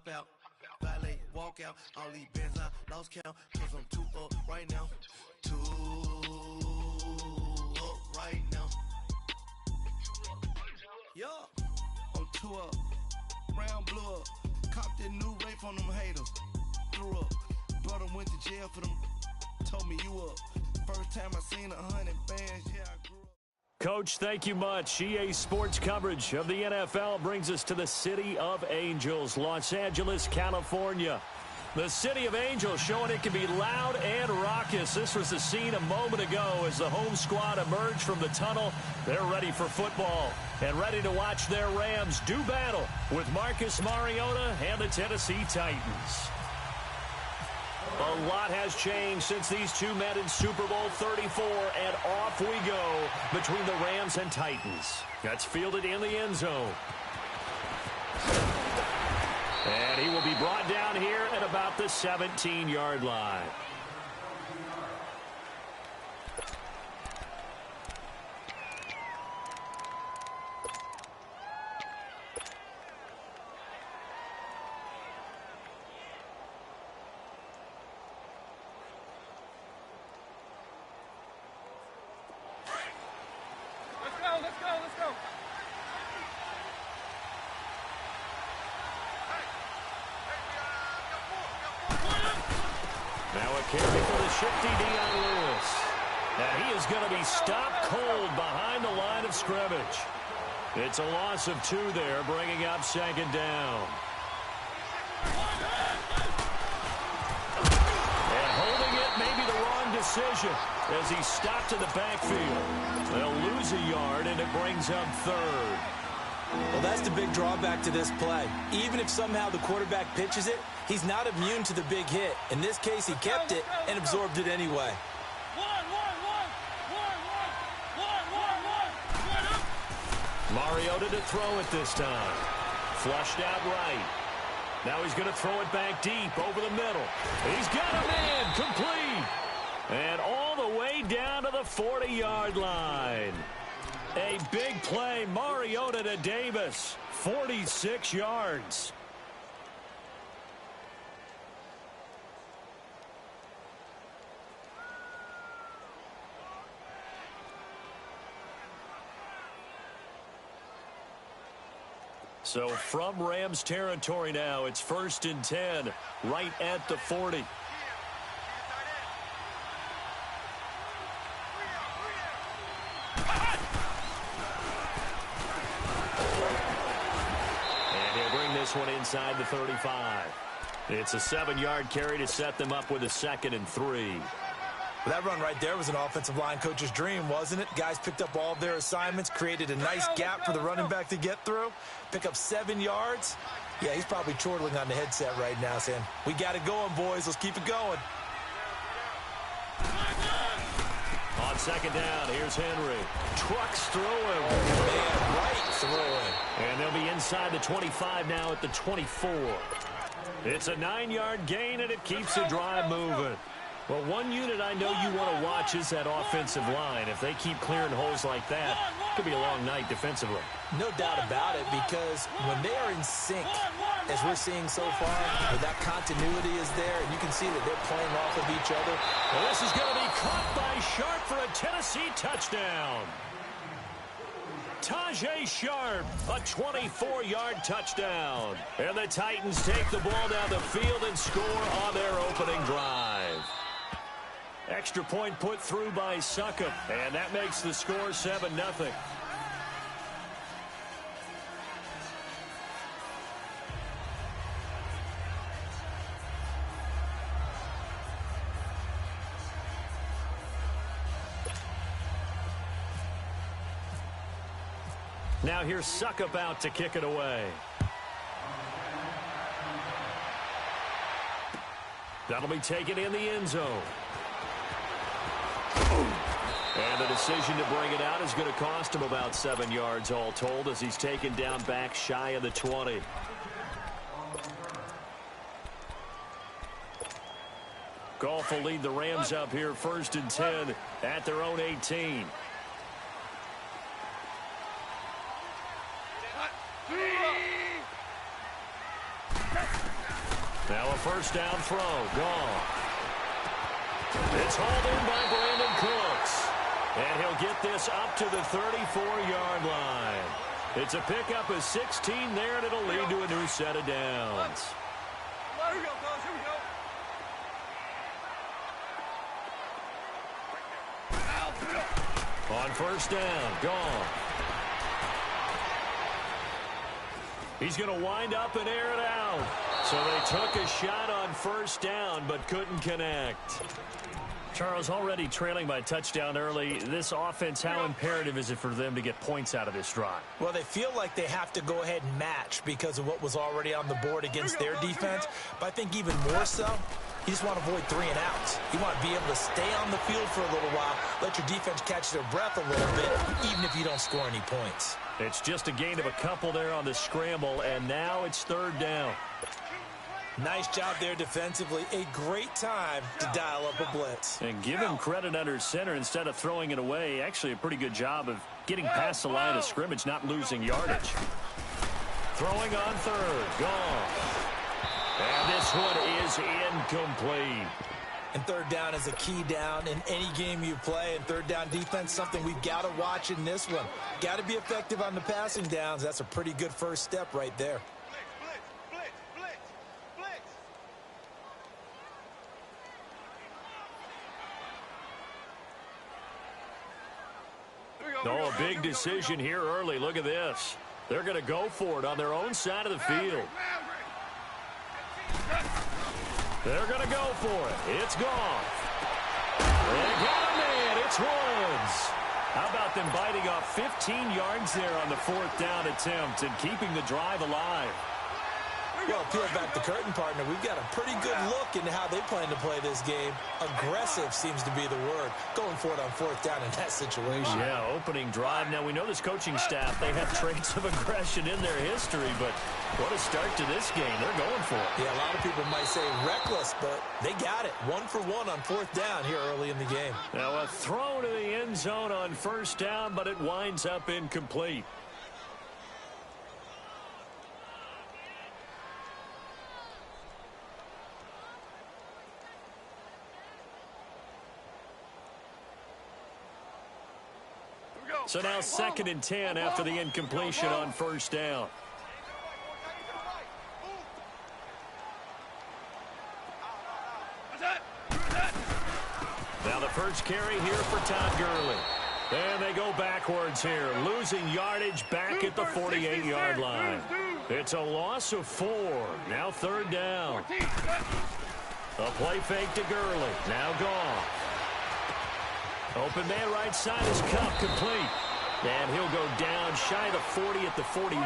hop out, valet, walk out, all these bands I lost count, cause I'm too up right now, too up right now. Yeah, I'm too up, brown blew up, copped that new rape on them haters, threw up, brother went to jail for them, told me you up, first time I seen 100 bands, yeah I grew up. Coach, thank you much. EA Sports coverage of the NFL brings us to the City of Angels, Los Angeles, California. The City of Angels showing it can be loud and raucous. This was the scene a moment ago as the home squad emerged from the tunnel. They're ready for football and ready to watch their Rams do battle with Marcus Mariota and the Tennessee Titans. A lot has changed since these two met in Super Bowl 34, and off we go between the Rams and Titans. That's fielded in the end zone. And he will be brought down here at about the 17-yard line. Let's go. Now a carry for the shifty Dion Lewis. And he is going to be stopped cold behind the line of scrimmage. It's a loss of 2 there, bringing up second down. And holding it may be the wrong decision as he stopped in the backfield. They'll lose a yard, and it brings up third. Well, that's the big drawback to this play. Even if somehow the quarterback pitches it, he's not immune to the big hit. In this case, he kept it and absorbed it anyway. Mariota to throw it this time. Flushed out right. Now he's going to throw it back deep over the middle. He's got a man complete. And all the way down to the 40-yard line. A big play, Mariota to Davis, 46 yards. So from Rams territory now, it's 1st and 10, right at the 40. One inside the 35. It's a 7-yard carry to set them up with a 2nd and 3. Well, that run right there was an offensive line coach's dream, wasn't it? Guys picked up all of their assignments, created a nice gap for the running back to get through, pick up 7 yards. Yeah, he's probably chortling on the headset right now saying, we got it going, boys. Let's keep it going. On second down, here's Henry. Trucks through him. Man, right through him. And they'll be inside the 25 now at the 24. It's a 9-yard gain, and it keeps the drive moving. Well, one unit I know you want to watch is that offensive line. If they keep clearing holes like that, it could be a long night defensively. No doubt about it, because when they are in sync, as we're seeing so far, where that continuity is there, and you can see that they're playing off of each other. Well, this is going to be caught by Sharp for a Tennessee touchdown. Tajay Sharp, a 24-yard touchdown. And the Titans take the ball down the field and score on their opening drive. Extra point put through by Succop, and that makes the score 7-0. Now here's Succop out to kick it away. That'll be taken in the end zone. And the decision to bring it out is going to cost him about 7 yards all told as he's taken down back shy of the 20. Goff will lead the Rams up here 1st and 10 at their own 18. Now a first down throw. Gone. It's hauled in by Brandon Cooks. And he'll get this up to the 34-yard line. It's a pickup of 16 there, and it'll lead to a new set of downs. Here we go, fellas. Here we go. On first down, gone. He's going to wind up and air it out. So they took a shot on first down, but couldn't connect. Charles, already trailing by a touchdown early. This offense, how imperative is it for them to get points out of this drive? Well, they feel like they have to go ahead and match because of what was already on the board against their defense. But I think even more so, you just want to avoid 3 and outs. You want to be able to stay on the field for a little while, let your defense catch their breath a little bit, even if you don't score any points. It's just a gain of a couple there on the scramble, and now it's third down. Nice job there defensively. A great time to dial up a blitz. And give him credit under center instead of throwing it away. Actually a pretty good job of getting past the line of scrimmage, not losing yardage. Throwing on third. Gone. And this one is incomplete. And third down is a key down in any game you play. And third down defense, something we've got to watch in this one. Got to be effective on the passing downs. That's a pretty good first step right there. Oh, a big decision here early. Look at this. They're going to go for it on their own side of the field. They're going to go for it. It's gone. They got a man. It's Woods. How about them biting off 15 yards there on the fourth down attempt and keeping the drive alive? Well, peel back the curtain, partner. We've got a pretty good look into how they plan to play this game. Aggressive seems to be the word. Going for it on fourth down in that situation. Yeah, opening drive. Now, we know this coaching staff, they have traits of aggression in their history, but what a start to this game. They're going for it. Yeah, a lot of people might say reckless, but they got it. 1 for 1 on fourth down here early in the game. Now, a throw to the end zone on first down, but it winds up incomplete. So now 2nd and 10 after the incompletion on first down. Now the first carry here for Todd Gurley. And they go backwards here, losing yardage back at the 48-yard line. It's a loss of 4. Now third down. A play fake to Gurley. Now gone. Open man right side is Cup complete. And he'll go down shy of the 40 at the 41.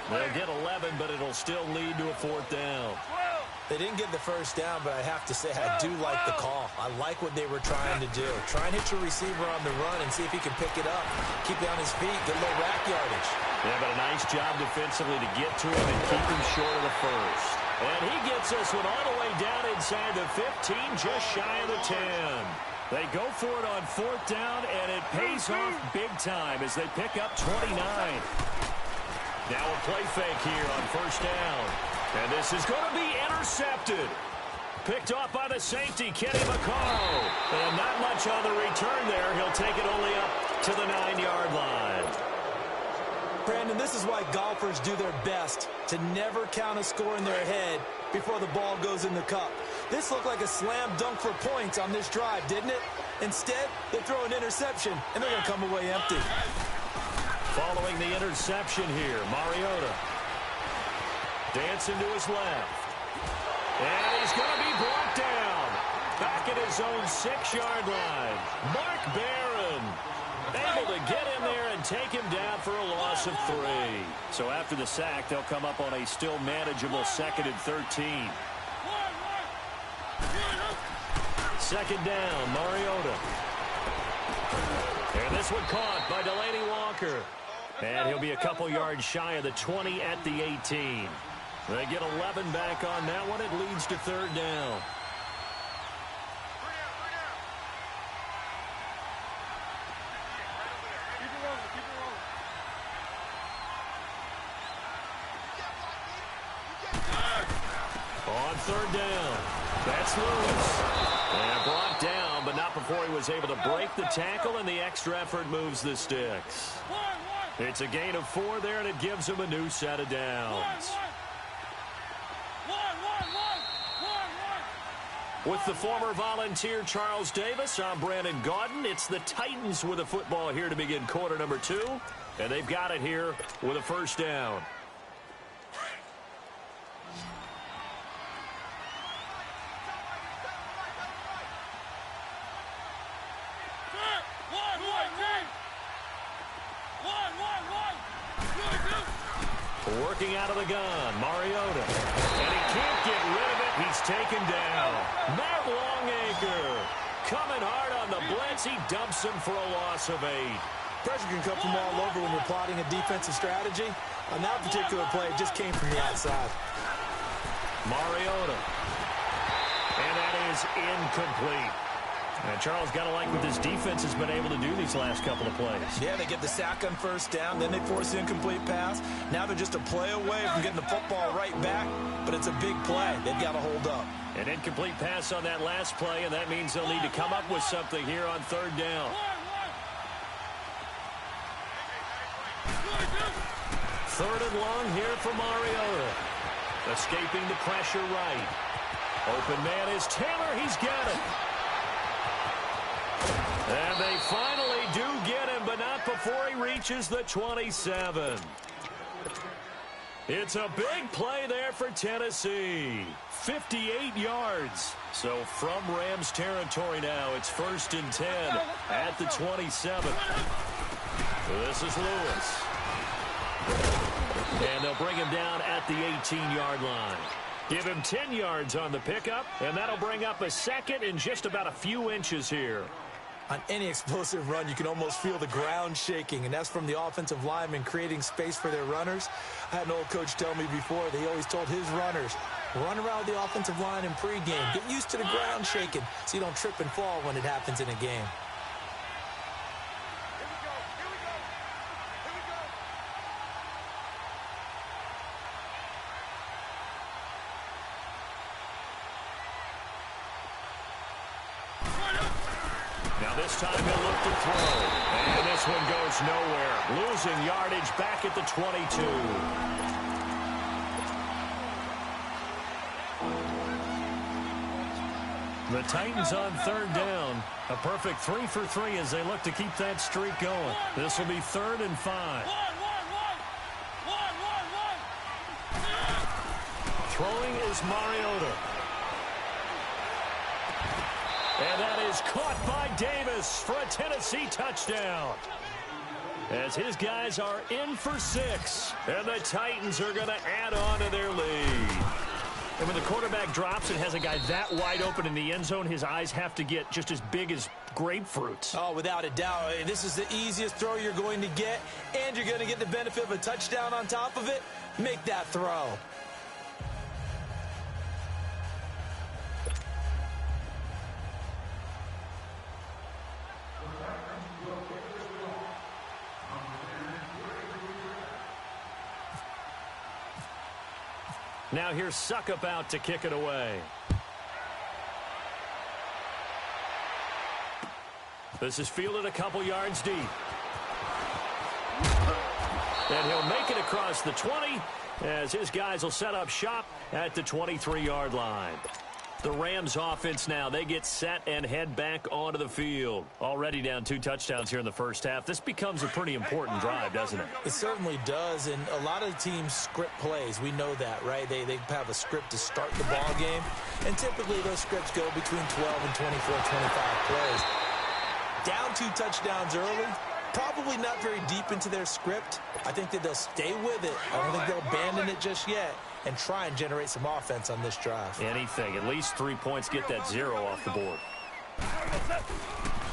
They'll get 11, but it'll still lead to a fourth down. They didn't get the first down, but I have to say I do like the call. I like what they were trying to do. Try and hit your receiver on the run and see if he can pick it up. Keep it on his feet, get a little rack yardage. Yeah, but a nice job defensively to get to him and keep him short of the first. And he gets this one all the way down inside the 15, just shy of the 10. They go for it on fourth down, and it pays off big time as they pick up 29. Now a play fake here on first down. And this is going to be intercepted. Picked off by the safety, Kenny Vaccaro. And not much on the return there. He'll take it only up to the 9-yard line. Brandon, this is why golfers do their best to never count a score in their head before the ball goes in the cup. This looked like a slam dunk for points on this drive, didn't it? Instead, they throw an interception, and they're going to come away empty. Following the interception here, Mariota dancing to his left. And he's going to be brought down. Back at his own 6-yard line. Mark Barron able to get in there and take him down for a loss of 3. So after the sack, they'll come up on a still manageable 2nd and 13. Second down, Mariota. And this one caught by Delaney Walker. And he'll be a couple yards shy of the 20 at the 18. They get 11 back on that one. It leads to third down. On third down. That's loose. And brought down, but not before he was able to break the tackle, and the extra effort moves the sticks. It's a gain of 4 there, and it gives him a new set of downs. With the former Volunteer Charles Davis, I'm Brandon Gaudin. It's the Titans with the football here to begin quarter number 2, and they've got it here with a first down. Working out of the gun, Mariota. And he can't get rid of it. He's taken down. Matt Longacre coming hard on the blitz. He dumps him for a loss of 8. Pressure can come from all over when you're plotting a defensive strategy. On that particular play, it just came from the outside. Mariota. And that is incomplete. And Charles got to like what this defense has been able to do these last couple of plays. Yeah, they get the sack on first down, then they force the incomplete pass. Now they're just a play away from getting the football right back, but it's a big play. They've got to hold up. An incomplete pass on that last play, and that means they'll need to come up with something here on third down. Third and long here for Mariota. Escaping the pressure right. Open man is Taylor. He's got it. And they finally do get him, but not before he reaches the 27. It's a big play there for Tennessee. 58 yards. So from Rams territory now, it's 1st and 10 at the 27. This is Lewis. And they'll bring him down at the 18-yard line. Give him 10 yards on the pickup, and that'll bring up a second in just about a few inches here. On any explosive run, you can almost feel the ground shaking, and that's from the offensive linemen creating space for their runners. I had an old coach tell me before, they always told his runners, run around the offensive line in pregame. Get used to the ground shaking so you don't trip and fall when it happens in a game. Now this time he'll look to throw. And this one goes nowhere. Losing yardage back at the 22. The Titans on third down. A perfect 3 for 3 as they look to keep that streak going. This will be 3rd and 5. Throwing is Mariota. And that is caught by Davis for a Tennessee touchdown. As his guys are in for 6. And the Titans are going to add on to their lead. And when the quarterback drops and has a guy that wide open in the end zone, his eyes have to get just as big as grapefruits. Oh, without a doubt. This is the easiest throw you're going to get, and you're going to get the benefit of a touchdown on top of it. Make that throw. Now here's Suckup out to kick it away. This is fielded a couple yards deep. And he'll make it across the 20 as his guys will set up shop at the 23-yard line. The Rams offense now, they get set and head back onto the field. Already down 2 touchdowns here in the first half. This becomes a pretty important drive, doesn't it? It certainly does, and a lot of teams script plays. We know that, right? They have a script to start the ball game, and typically those scripts go between 12 and 24, 25 plays. Down 2 touchdowns early, probably not very deep into their script. I think that they'll stay with it. I don't think they'll abandon it just yet and try and generate some offense on this drive. Anything. At least 3 points, get that 0 off the board.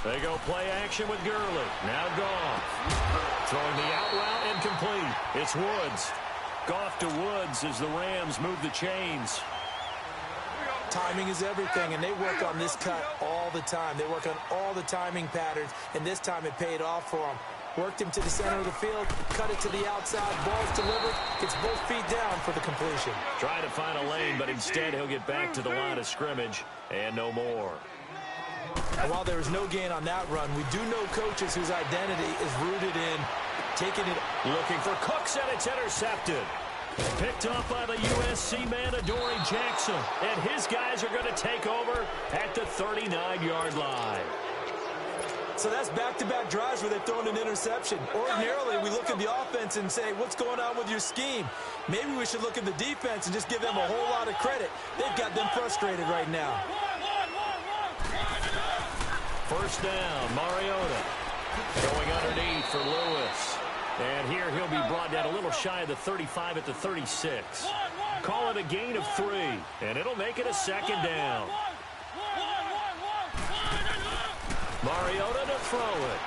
They go play action with Gurley. Now Goff. Throwing the out route and complete. It's Woods. Goff to Woods as the Rams move the chains. Timing is everything, and they work on this cut all the time. They work on all the timing patterns, and this time it paid off for them. Worked him to the center of the field, cut it to the outside, ball's delivered, gets both feet down for the completion. Trying to find a lane, but instead he'll get back to the line of scrimmage and no more. And while there was no gain on that run, we do know coaches whose identity is rooted in taking it. Looking for Cooks, and it's intercepted. Picked up by the USC man, Adoree Jackson. And his guys are going to take over at the 39-yard line. So that's back-to-back drives where they've thrown an interception. Ordinarily, we look at the offense and say, what's going on with your scheme? Maybe we should look at the defense and just give them a whole lot of credit. They've got them frustrated right now. First down, Mariota. Going underneath for Lewis. And here he'll be brought down a little shy of the 35 at the 36. Call it a gain of 3, and it'll make it a second down. Mariota to throw it.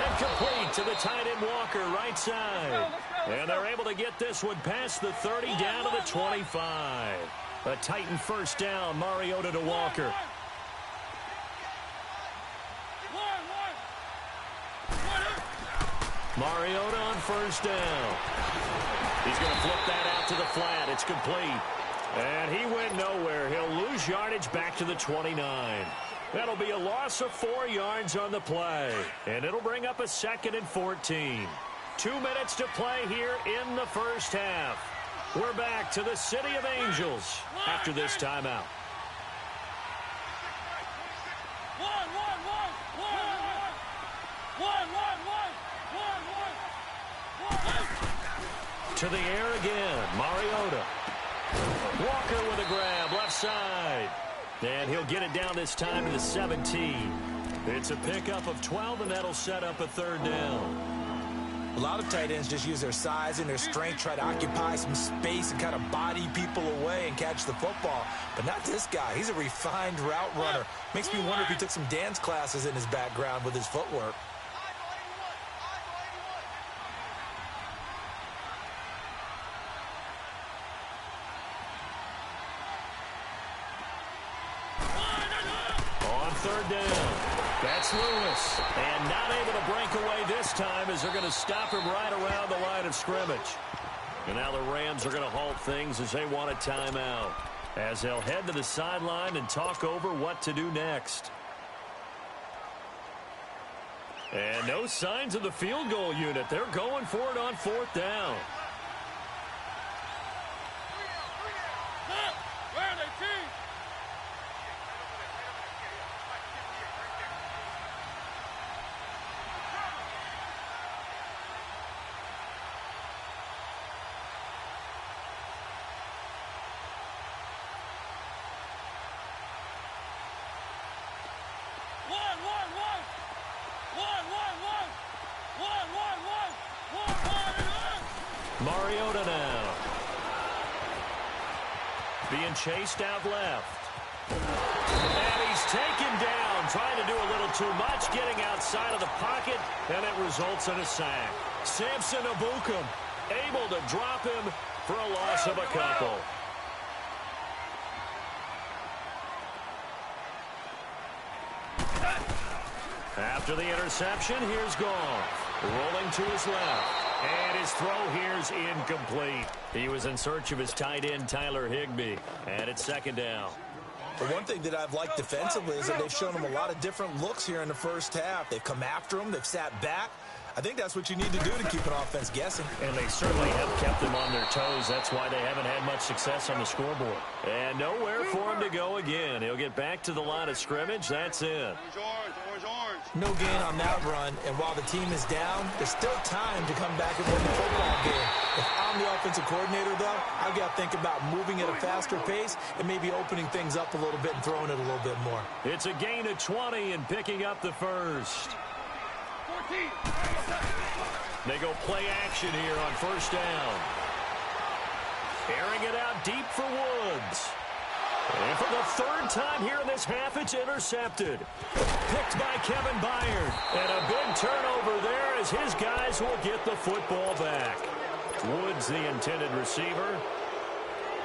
And complete to the tight end Walker, right side. And they're able to get this one past the 30 down to the 25. A Titan first down, Mariota to Walker. Mariota on first down. He's going to flip that out to the flat. It's complete. And he went nowhere. He'll lose yardage back to the 29. That'll be a loss of 4 yards on the play. And it'll bring up a 2nd and 14. 2 minutes to play here in the first half. We're back to the City of Angels after this timeout. To the air again, Mariota. Walker with a grab, left side. And he'll get it down this time to the 17. It's a pickup of 12, and that'll set up a 3rd down. A lot of tight ends just use their size and their strength, try to occupy some space and kind of body people away and catch the football. But not this guy. He's a refined route runner. Makes me wonder if he took some dance classes in his background with his footwork. Third down. That's Lewis. And not able to break away this time as they're going to stop him right around the line of scrimmage. And now the Rams are going to halt things as they want a timeout, as they'll head to the sideline and talk over what to do next. And no signs of the field goal unit. They're going for it on 4th down. Mariota now. Being chased out left. And he's taken down, trying to do a little too much, getting outside of the pocket, and it results in a sack. Samson Ebukam able to drop him for a loss of a couple. After the interception, here's Goff. Rolling to his left. And his throw here's incomplete. He was in search of his tight end, Tyler Higbee. And it's 2nd down. The one thing that I've liked defensively is that they've shown him a lot of different looks here in the first half. They've come after him. They've sat back. I think that's what you need to do to keep an offense guessing. And they certainly have kept them on their toes. That's why they haven't had much success on the scoreboard. And nowhere for him to go again. He'll get back to the line of scrimmage. That's it. No gain on that run, and while the team is down, there's still time to come back and win the football game. If I'm the offensive coordinator, though, I've got to think about moving at a faster pace and maybe opening things up a little bit and throwing it a little bit more. It's a gain of 20 and picking up the first. They go play action here on first down. Airing it out deep for Woods. And for the 3rd time here in this half, it's intercepted. Picked by Kevin Byard. And a big turnover there as his guys will get the football back. Woods, the intended receiver.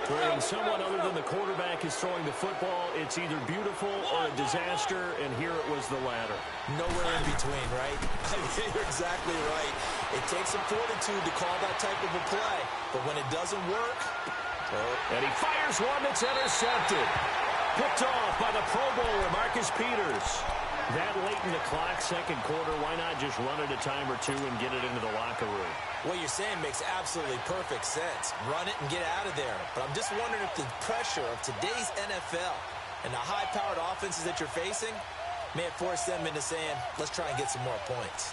Where when someone other than the quarterback is throwing the football, it's either beautiful or a disaster, and here it was the latter. Nowhere in between, right? You're exactly right. It takes some fortitude to call that type of a play, but when it doesn't work... And he fires one that's intercepted. Picked off by the Pro Bowler, Marcus Peters. That late in the clock, second quarter, why not just run it a time or two and get it into the locker room? What you're saying makes absolutely perfect sense. Run it and get out of there. But I'm just wondering if the pressure of today's NFL and the high-powered offenses that you're facing may have forced them into saying, let's try and get some more points.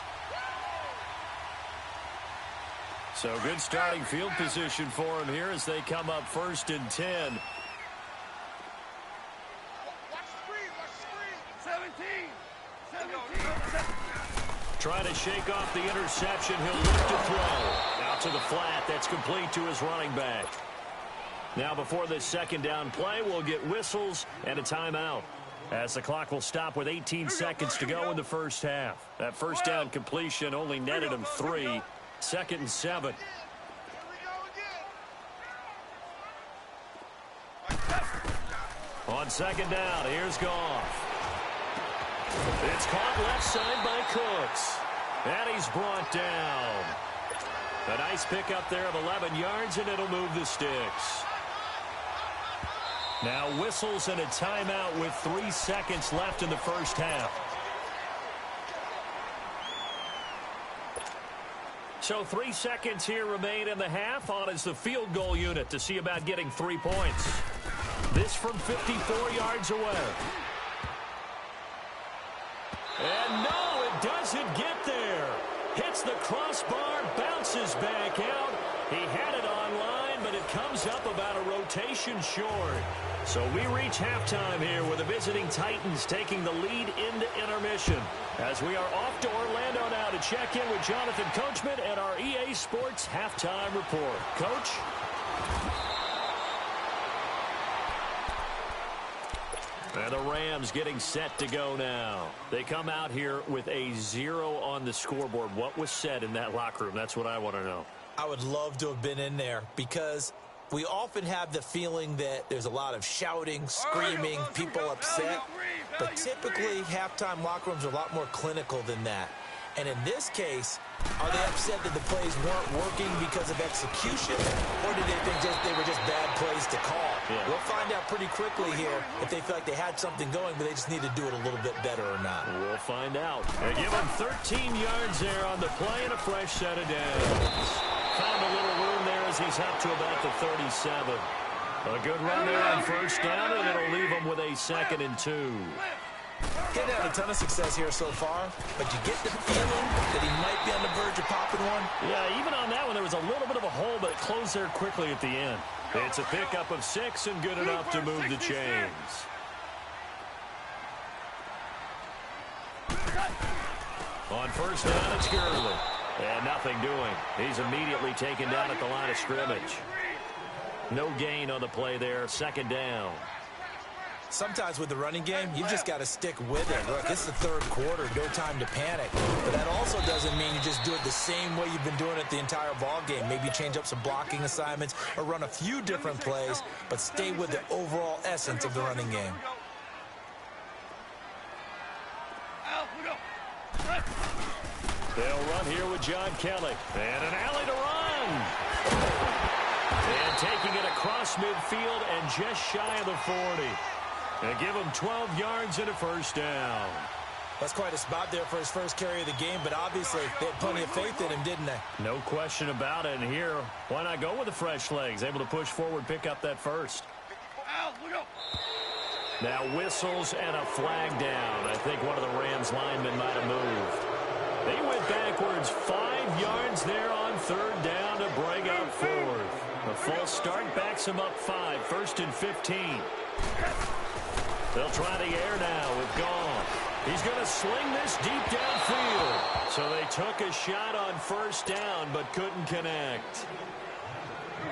So good starting field position for him here as they come up 1st and 10. Trying to shake off the interception. He'll look to throw. Out to the flat. That's complete to his running back. Now before this second down play, we'll get whistles and a timeout, as the clock will stop with 18 seconds to go in the first half. That first down completion only netted him 3. 2nd and 7. On second down, here's Goff. It's caught left side by Cooks. And he's brought down. A nice pickup there of 11 yards, and it'll move the sticks. Now whistles and a timeout with 3 seconds left in the first half. So 3 seconds here remain in the half. On is the field goal unit to see about getting 3 points. This from 54 yards away. And no, it doesn't get there. Hits the crossbar, bounces back out. He had it online, but it comes up about a rotation short. So we reach halftime here with the visiting Titans taking the lead into intermission. As we are off to Orlando now to check in with Jonathan Coachman and our EA Sports Halftime Report. Coach? And the Rams getting set to go now. They come out here with a 0 on the scoreboard. What was said in that locker room? That's what I want to know. I would love to have been in there because we often have the feeling that there's a lot of shouting, screaming, people upset. But typically, halftime locker rooms are a lot more clinical than that. And in this case, are they upset that the plays weren't working because of execution, or did they think they were just bad plays to call? Yeah. We'll find out pretty quickly here if they feel like they had something going, but they just need to do it a little bit better or not. We'll find out. They give him 13 yards there on the play and a fresh set of downs. Found a little room there as he's up to about the 37. A good run there on first down, and it'll leave him with a 2nd and 2. Getting had a ton of success here so far, but you get the feeling that he might be on the verge of popping one. Yeah, even on that one, there was a little bit of a hole, but it closed there quickly at the end. It's a pickup of 6 and good enough to move the chains. On first down, it's Gurley. And nothing doing. He's immediately taken down at the line of scrimmage. No gain on the play there. 2nd down. Sometimes with the running game, you just got to stick with it. Look, it's the 3rd quarter, no time to panic. But that also doesn't mean you just do it the same way you've been doing it the entire ball game. Maybe change up some blocking assignments or run a few different plays, but stay with the overall essence of the running game. They'll run here with John Kelly. And an alley to run. And taking it across midfield and just shy of the 40. And give him 12 yards and a first down. That's quite a spot there for his first carry of the game, but obviously they had plenty of faith in him, didn't they? No question about it. And here, why not go with the fresh legs? Able to push forward, pick up that first. Now whistles and a flag down. I think one of the Rams linemen might have moved. They went backwards 5 yards there on 3rd down to bring up 4th. The false start backs him up 5, 1st and 15. They'll try the air now with Goff. He's going to sling this deep downfield. So they took a shot on first down but couldn't connect.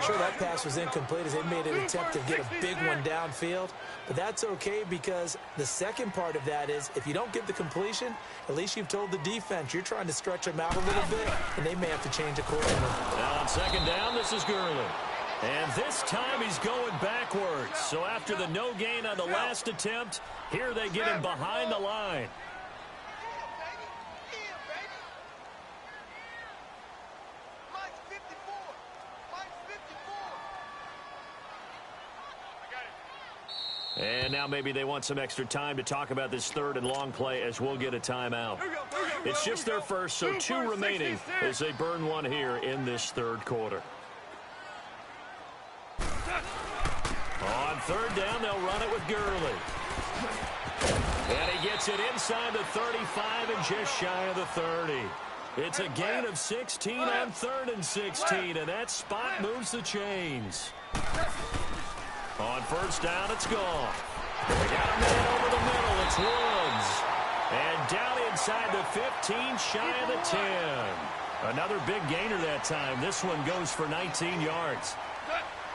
Sure, that pass was incomplete as they made an attempt to get a big one downfield. But that's okay because the second part of that is if you don't get the completion, at least you've told the defense you're trying to stretch them out a little bit, and they may have to change accordingly. Now on 2nd down, this is Gurley. And this time he's going backwards. So after the no gain on the last attempt, here they get him behind the line. And now maybe they want some extra time to talk about this third and long play as we'll get a timeout. It's just their first, so 2 remaining as they burn one here in this third quarter. On third down, they'll run it with Gurley. And he gets it inside the 35 and just shy of the 30. It's a gain of 16 on 3rd and 16, and that spot moves the chains. On first down, it's gone. They got a man over the middle. It's Woods. And down inside the 15, shy of the 10. Another big gainer that time. This one goes for 19 yards.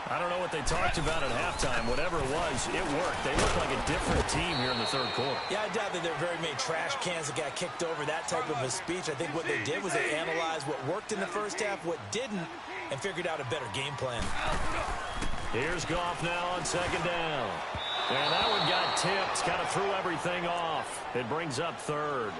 I don't know what they talked about at halftime. Whatever it was, it worked. They look like a different team here in the third quarter. Yeah, I doubt that there are very many trash cans that got kicked over, that type of a speech. I think what they did was they analyzed what worked in the first half, what didn't, and figured out a better game plan. Here's Goff now on second down. And that one got tipped. Kind of threw everything off. It brings up third.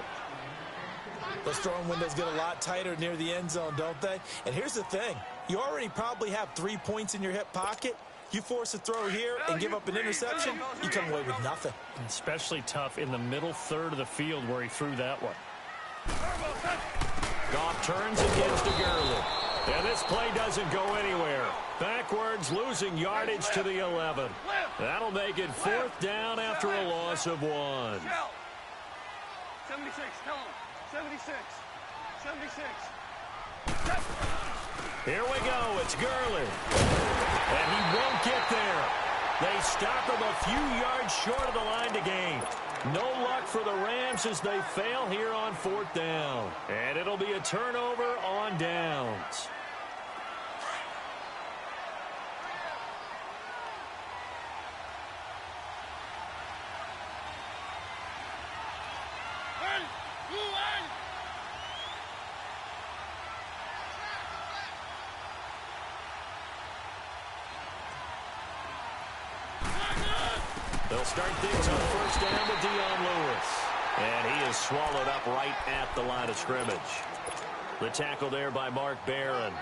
Those throwing windows get a lot tighter near the end zone, don't they? And here's the thing. You already probably have 3 points in your hip pocket. You force a throw here and give up an interception, you come away with nothing. Especially tough in the middle third of the field where he threw that one. Goff turns and gives to Gurley. And this play doesn't go anywhere. Backwards, losing yardage to the 11. That'll make it 4th down after a loss of 1. 76, tell him. 76. 76. Here we go. It's Gurley. And he won't get there. They stop him a few yards short of the line to gain. No luck for the Rams as they fail here on 4th down. And it'll be a turnover on downs. They'll start things on first down with Dion Lewis. And he is swallowed up right at the line of scrimmage. The tackle there by Mark Barron.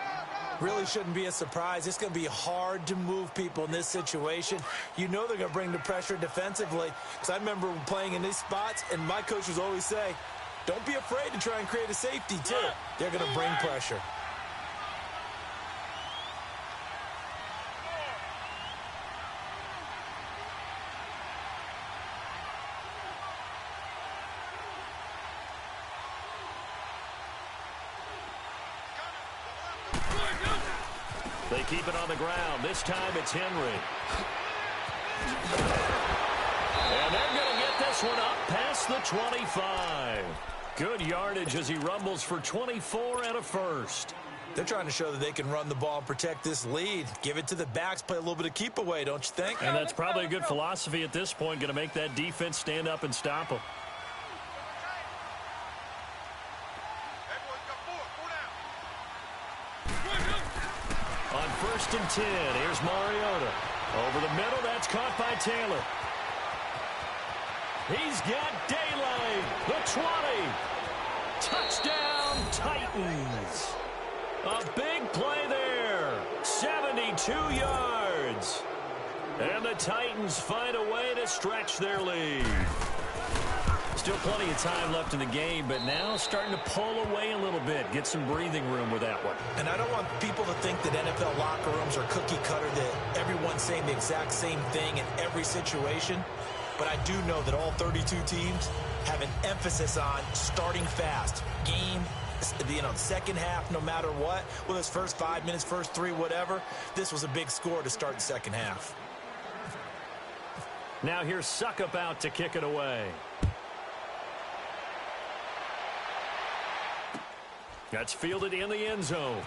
Really shouldn't be a surprise. It's going to be hard to move people in this situation. You know they're going to bring the pressure defensively. Because I remember playing in these spots, and my coaches always say, don't be afraid to try and create a safety, too. They're going to bring pressure. They keep it on the ground. This time it's Henry. And they're going to get this one up past the 25. Good yardage as he rumbles for 24 and a first. They're trying to show that they can run the ball and protect this lead. Give it to the backs, play a little bit of keep away, don't you think? And that's probably a good philosophy at this point, going to make that defense stand up and stop them. On 1st and 10, here's Mariota. Over the middle, that's caught by Taylor. He's got daylight. The 20. Touchdown, Titans. A big play there. 72 yards. And the Titans find a way to stretch their lead. Still plenty of time left in the game, but now starting to pull away a little bit. Get some breathing room with that one. And I don't want people to think that NFL locker rooms are cookie cutter, that everyone's saying the exact same thing in every situation. But I do know that all 32 teams have an emphasis on starting fast. Game, second half, no matter what. Whether it's first 5 minutes, first 3, whatever. This was a big score to start the second half. Now here's Suckup out to kick it away. That's fielded in the end zone.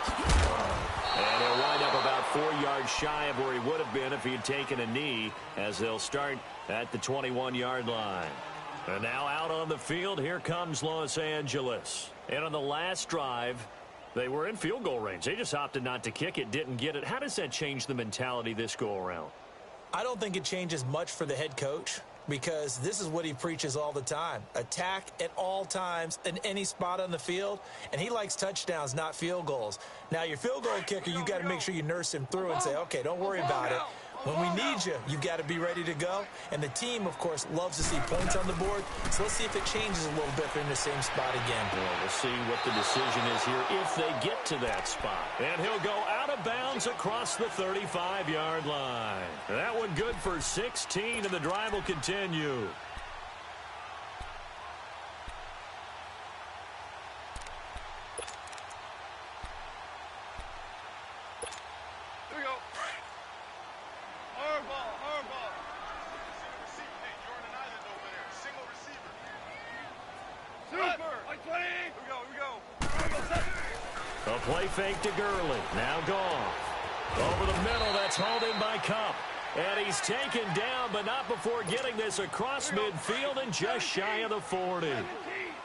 And he'll wind up about 4 yards shy of where he would have been if he had taken a knee, as they'll start at the 21-yard line. And now out on the field, here comes Los Angeles. And on the last drive, They were in field goal range. They just opted not to kick it, didn't get it. How does that change the mentality this go-around? I don't think it changes much for the head coach because this is what he preaches all the time. Attack at all times in any spot on the field, and he likes touchdowns, not field goals. Now, your field goal kicker, you've got to make sure you nurse him through and say, okay, don't worry about it. When we need you, you've got to be ready to go. And the team, of course, loves to see points on the board. So let's see if it changes a little bit if they're in the same spot again. Well, we'll see what the decision is here if they get to that spot. And he'll go out of bounds across the 35-yard line. That one good for 16, and the drive will continue. A play fake to Gurley. Now gone. Over the middle, that's hauled in by Cup. And he's taken down, but not before getting this across midfield and just shy of the 40.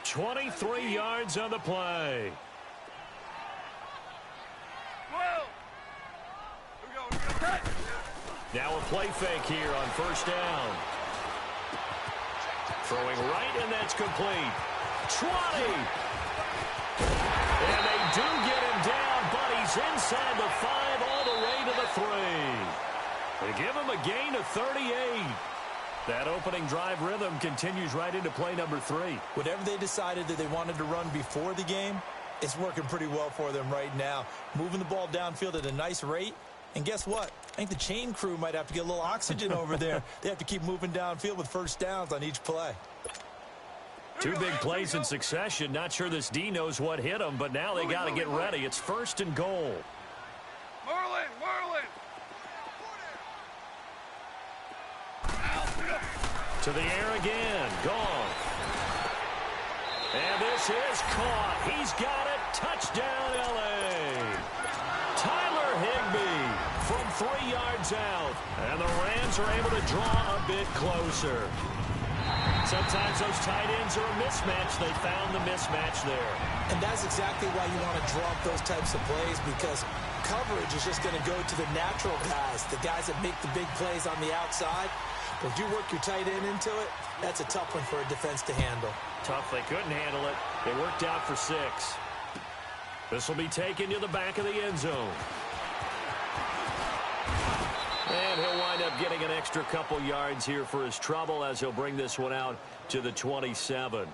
23 yards on the play. Now a play fake here on first down. Throwing right, and that's complete. 20. And they do get him down, but he's inside the 5 all the way to the 3. They give him a gain of 38. That opening drive rhythm continues right into play number 3. Whatever they decided that they wanted to run before the game, it's working pretty well for them right now. Moving the ball downfield at a nice rate. And guess what? I think the chain crew might have to get a little oxygen over there. They have to keep moving downfield with first downs on each play. 2 big plays in succession. Not sure this D knows what hit him, but now they got to get ready. It's first and goal. Merlin! To the air again. Gone. And this is caught. He's got it. Touchdown, L.A. Tyler Higbee from 3 yards out. And the Rams are able to draw a bit closer. Sometimes those tight ends are a mismatch. They found the mismatch there. And that's exactly why you want to draw up those types of plays, because coverage is just going to go to the natural guys, the guys that make the big plays on the outside. But if you work your tight end into it, that's a tough one for a defense to handle. Tough. They couldn't handle it. They worked out for 6. This will be taken to the back of the end zone. And he'll wind up getting an extra couple yards here for his trouble as he'll bring this one out to the 27.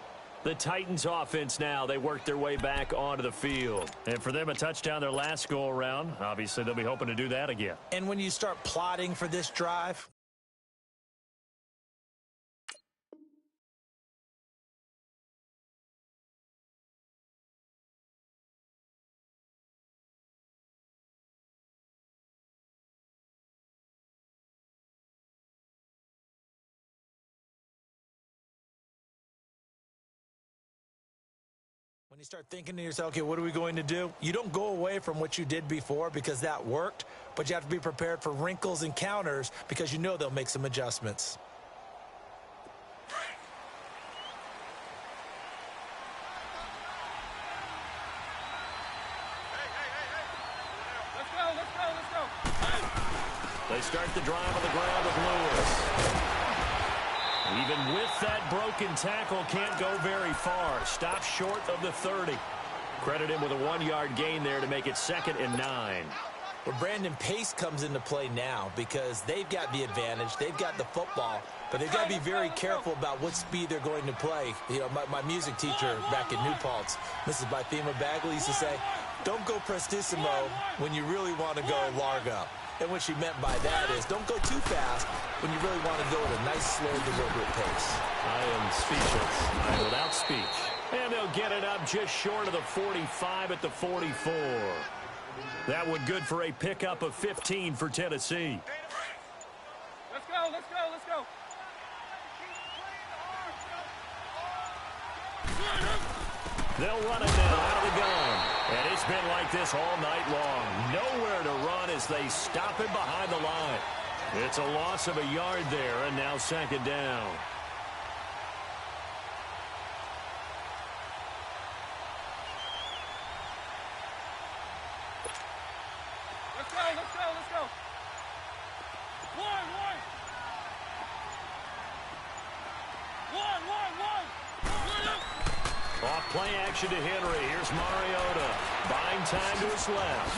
The Titans offense now, they work their way back onto the field. And for them, a touchdown their last go-around. Obviously, they'll be hoping to do that again. And when you start plotting for this drive, when you start thinking to yourself, okay, what are we going to do? You don't go away from what you did before because that worked, but you have to be prepared for wrinkles and counters because you know they'll make some adjustments. Let's go. They start the drive on the ground with Lewis. Even with that broken tackle, can't go very far. Stops short of the 30. Credit him with a 1-yard gain there to make it 2nd and 9. Well, Brandon, pace comes into play now because they've got the advantage. They've got the football, but they've got to be very careful about what speed they're going to play. You know, my music teacher back in New Paltz, Mrs. Bythema Bagley, used to say, don't go prestissimo when you really want to go largo. And what she meant by that is don't go too fast when you really want to go at a nice, slow, deliberate pace. I am speechless. I am without speech. And they'll get it up just short of the 45 at the 44. That one good for a pickup of 15 for Tennessee. Let's go. They'll run it now out of the gun. And it's been like this all night long. Nowhere to run as they stop him behind the line. It's a loss of a yard there, and now 2nd down. go, let's go, let's go. One. Off play action to Henry. Here's Mariota. Buying time to his left.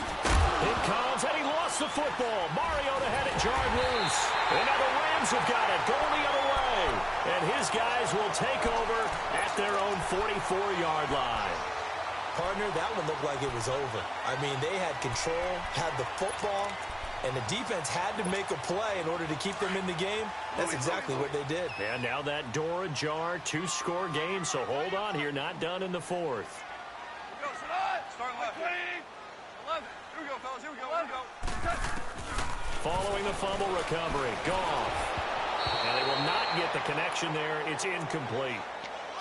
It comes, and he lost the football. Mariota had it jarred loose. And now the Rams have got it, going the other way. And his guys will take over at their own 44-yard line. Partner, that one looked like it was over. I mean, they had control, had the football, and the defense had to make a play in order to keep them in the game. That's exactly what they did. And now that door ajar, 2-score game, so hold on here, not done in the fourth. Here we go, start left. 11. Here we go, fellas, here we go, here we go. Following the fumble recovery, Goff. And they will not get the connection there. It's incomplete.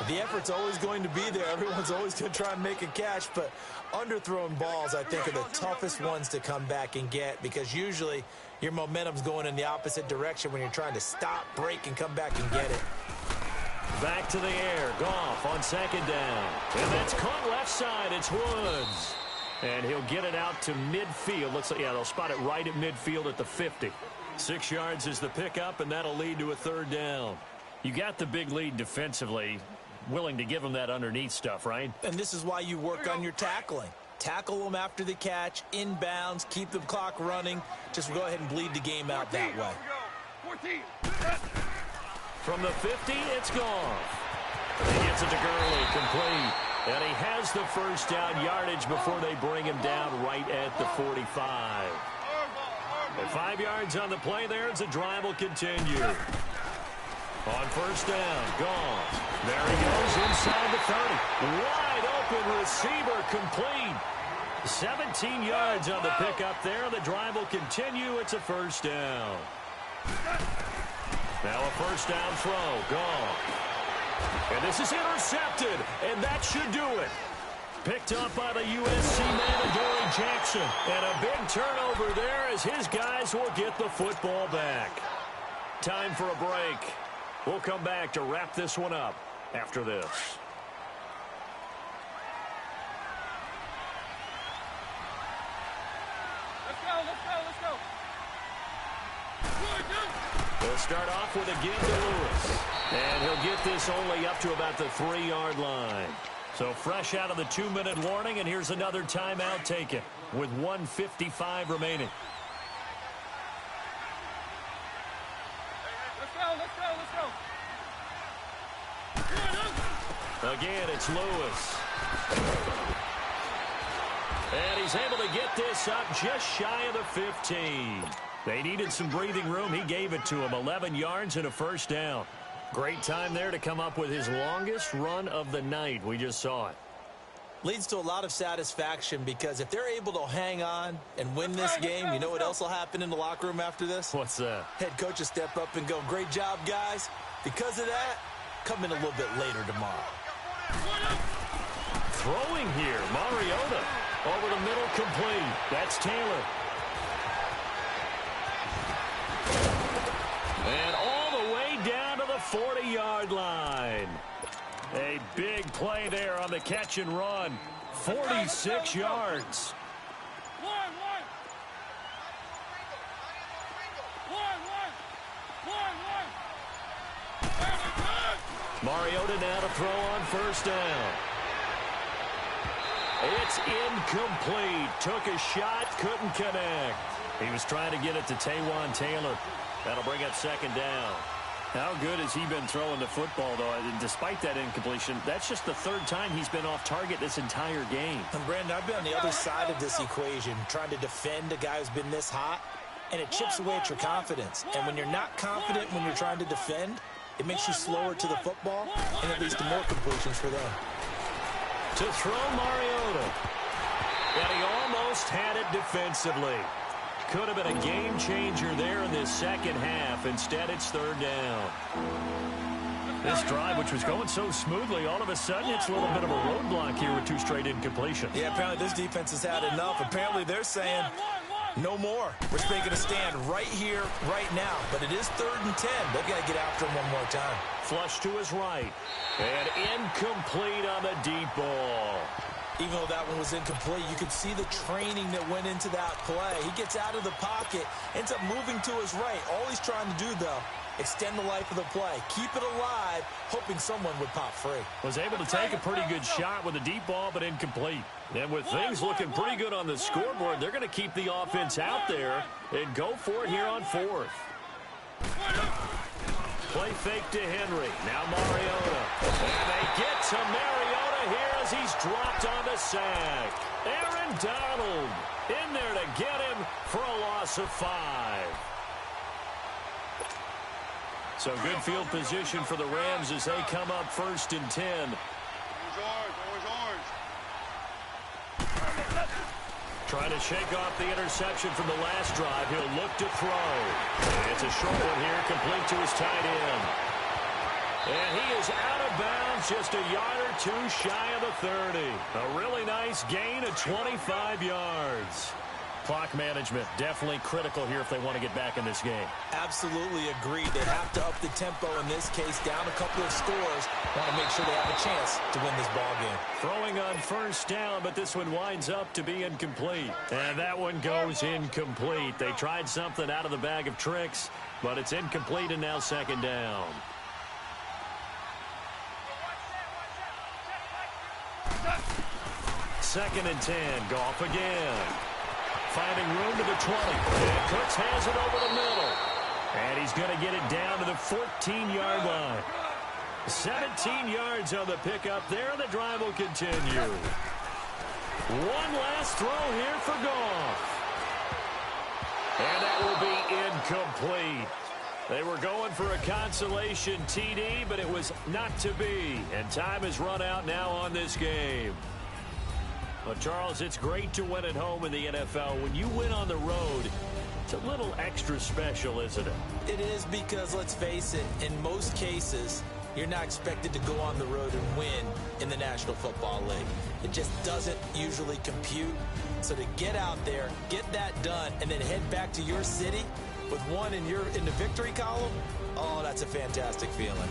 The effort's always going to be there. Everyone's always going to try and make a catch, but underthrown balls, I think, are the toughest ones to come back and get because usually your momentum's going in the opposite direction when you're trying to stop, break, and come back and get it. Back to the air. Goff on second down. And that's caught left side. It's Woods. And he'll get it out to midfield. Looks like, yeah, they'll spot it right at midfield at the 50. 6 yards is the pickup, and that'll lead to a third down. You got the big lead defensively. Willing to give them that underneath stuff, right? And this is why you work on your tackling. Tackle them after the catch, inbounds, keep the clock running. Just go ahead and bleed the game out that way. 14. From the 50, it's Goff. He gets it to Gurley, complete. And he has the first down yardage before they bring him down right at the 45. And 5 yards on the play there as the drive will continue. On first down, Goff. There he goes inside the 30. Wide open receiver, complete. 17 yards on the pickup there. The drive will continue. It's a first down. Now a first down throw, Goff. And this is intercepted, and that should do it. Picked up by the USC man, Adoree Jackson. And a big turnover there as his guys will get the football back. Time for a break. We'll come back to wrap this one up after this. Let's go. They'll start off with a give to Lewis. And he'll get this only up to about the 3-yard line. So fresh out of the 2-minute warning, and here's another timeout taken with 1:55 remaining. Again, it's Lewis. And he's able to get this up just shy of the 15. They needed some breathing room. He gave it to him. 11 yards and a first down. Great time there to come up with his longest run of the night. We just saw it. Leads to a lot of satisfaction because if they're able to hang on and win this game, you know what else will happen in the locker room after this? What's that? Head coach will step up and go, great job, guys. Because of that, come in a little bit later tomorrow. Throwing here, Mariota. Over the middle, complete. That's Taylor. And all the way down to the 40-yard line. A big play there on the catch and run. 46 yards. Mariota now to throw on first down. It's incomplete. Took a shot, couldn't connect. He was trying to get it to Taywan Taylor. That'll bring up second down. How good has he been throwing the football, though? And despite that incompletion, that's just the third time he's been off target this entire game. And Brandon, I've been on the other side of this equation, trying to defend a guy who's been this hot, and it chips away at your confidence. And when you're not confident when you're trying to defend, it makes you slower to the football, and it leads to more completions for them. To throw Mariota. And he almost had it defensively. Could have been a game changer there in this second half. Instead, it's third down. This drive, which was going so smoothly, all of a sudden it's a little bit of a roadblock here with 2 straight incompletions. Yeah, apparently this defense has had enough. Apparently they're saying no more. We're making a stand right here, right now. But it is 3rd and 10. They've got to get after him one more time. Flush to his right. And incomplete on the deep ball. Even though that one was incomplete, you could see the training that went into that play. He gets out of the pocket, ends up moving to his right. All he's trying to do, though, extend the life of the play. Keep it alive, hoping someone would pop free. Was able to take a pretty good shot with a deep ball, but incomplete. And with things looking pretty good on the scoreboard, they're going to keep the offense out there and go for it here on fourth. Play fake to Henry. Now Mariota. And they get to Mariota here as he's dropped on the sack. Aaron Donald in there to get him for a loss of 5. So good field position for the Rams as they come up 1st and 10. Trying to shake off the interception from the last drive. He'll look to throw. And it's a short one here, complete to his tight end. And he is out of bounds, just a yard or two shy of the 30. A really nice gain of 25 yards. Clock management, definitely critical here if they want to get back in this game. Absolutely agreed. They have to up the tempo in this case, down a couple of scores. Want to make sure they have a chance to win this ball game. Throwing on 1st down, but this one winds up to be incomplete. And that one goes incomplete. They tried something out of the bag of tricks, but it's incomplete and now 2nd down. Second and 10. Goff again. Finding room to the 20. And Cooks has it over the middle. And he's going to get it down to the 14-yard line. 17 yards on the pickup there, and the drive will continue. One last throw here for Goff. And that will be incomplete. They were going for a consolation TD, but it was not to be. And time has run out now on this game. Well, Charles, it's great to win at home in the NFL. When you win on the road, it's a little extra special, isn't it? It is because, let's face it, in most cases, you're not expected to go on the road and win in the National Football League. It just doesn't usually compute. So to get out there, get that done, and then head back to your city with one in the victory column, oh, that's a fantastic feeling.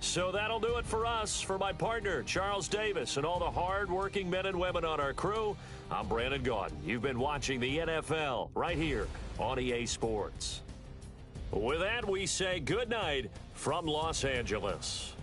So that'll do it for us. For my partner, Charles Davis, and all the hard-working men and women on our crew, I'm Brandon Gaudin. You've been watching the NFL right here on EA Sports. With that, we say good night from Los Angeles.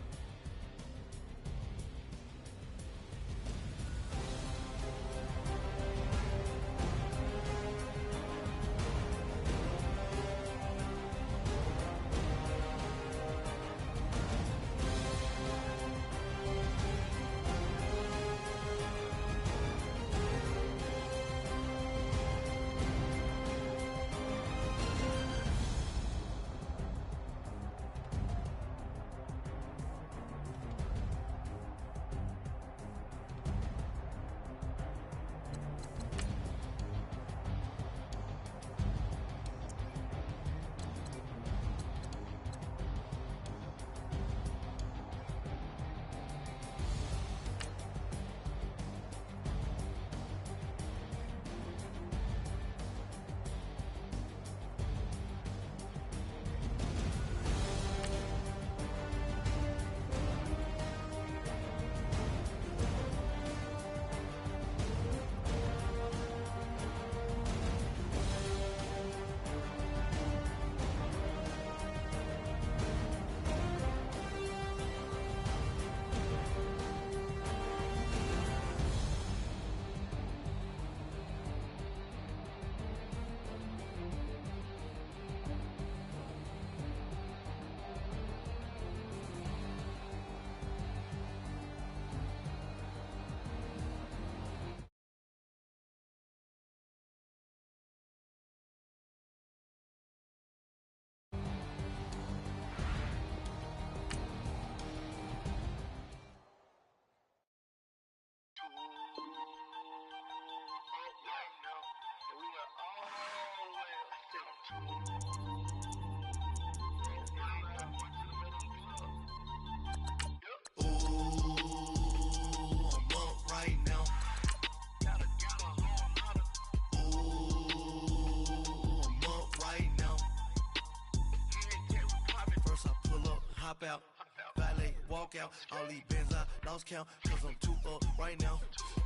walk out. All these bands I lost count, cause I'm too up right now.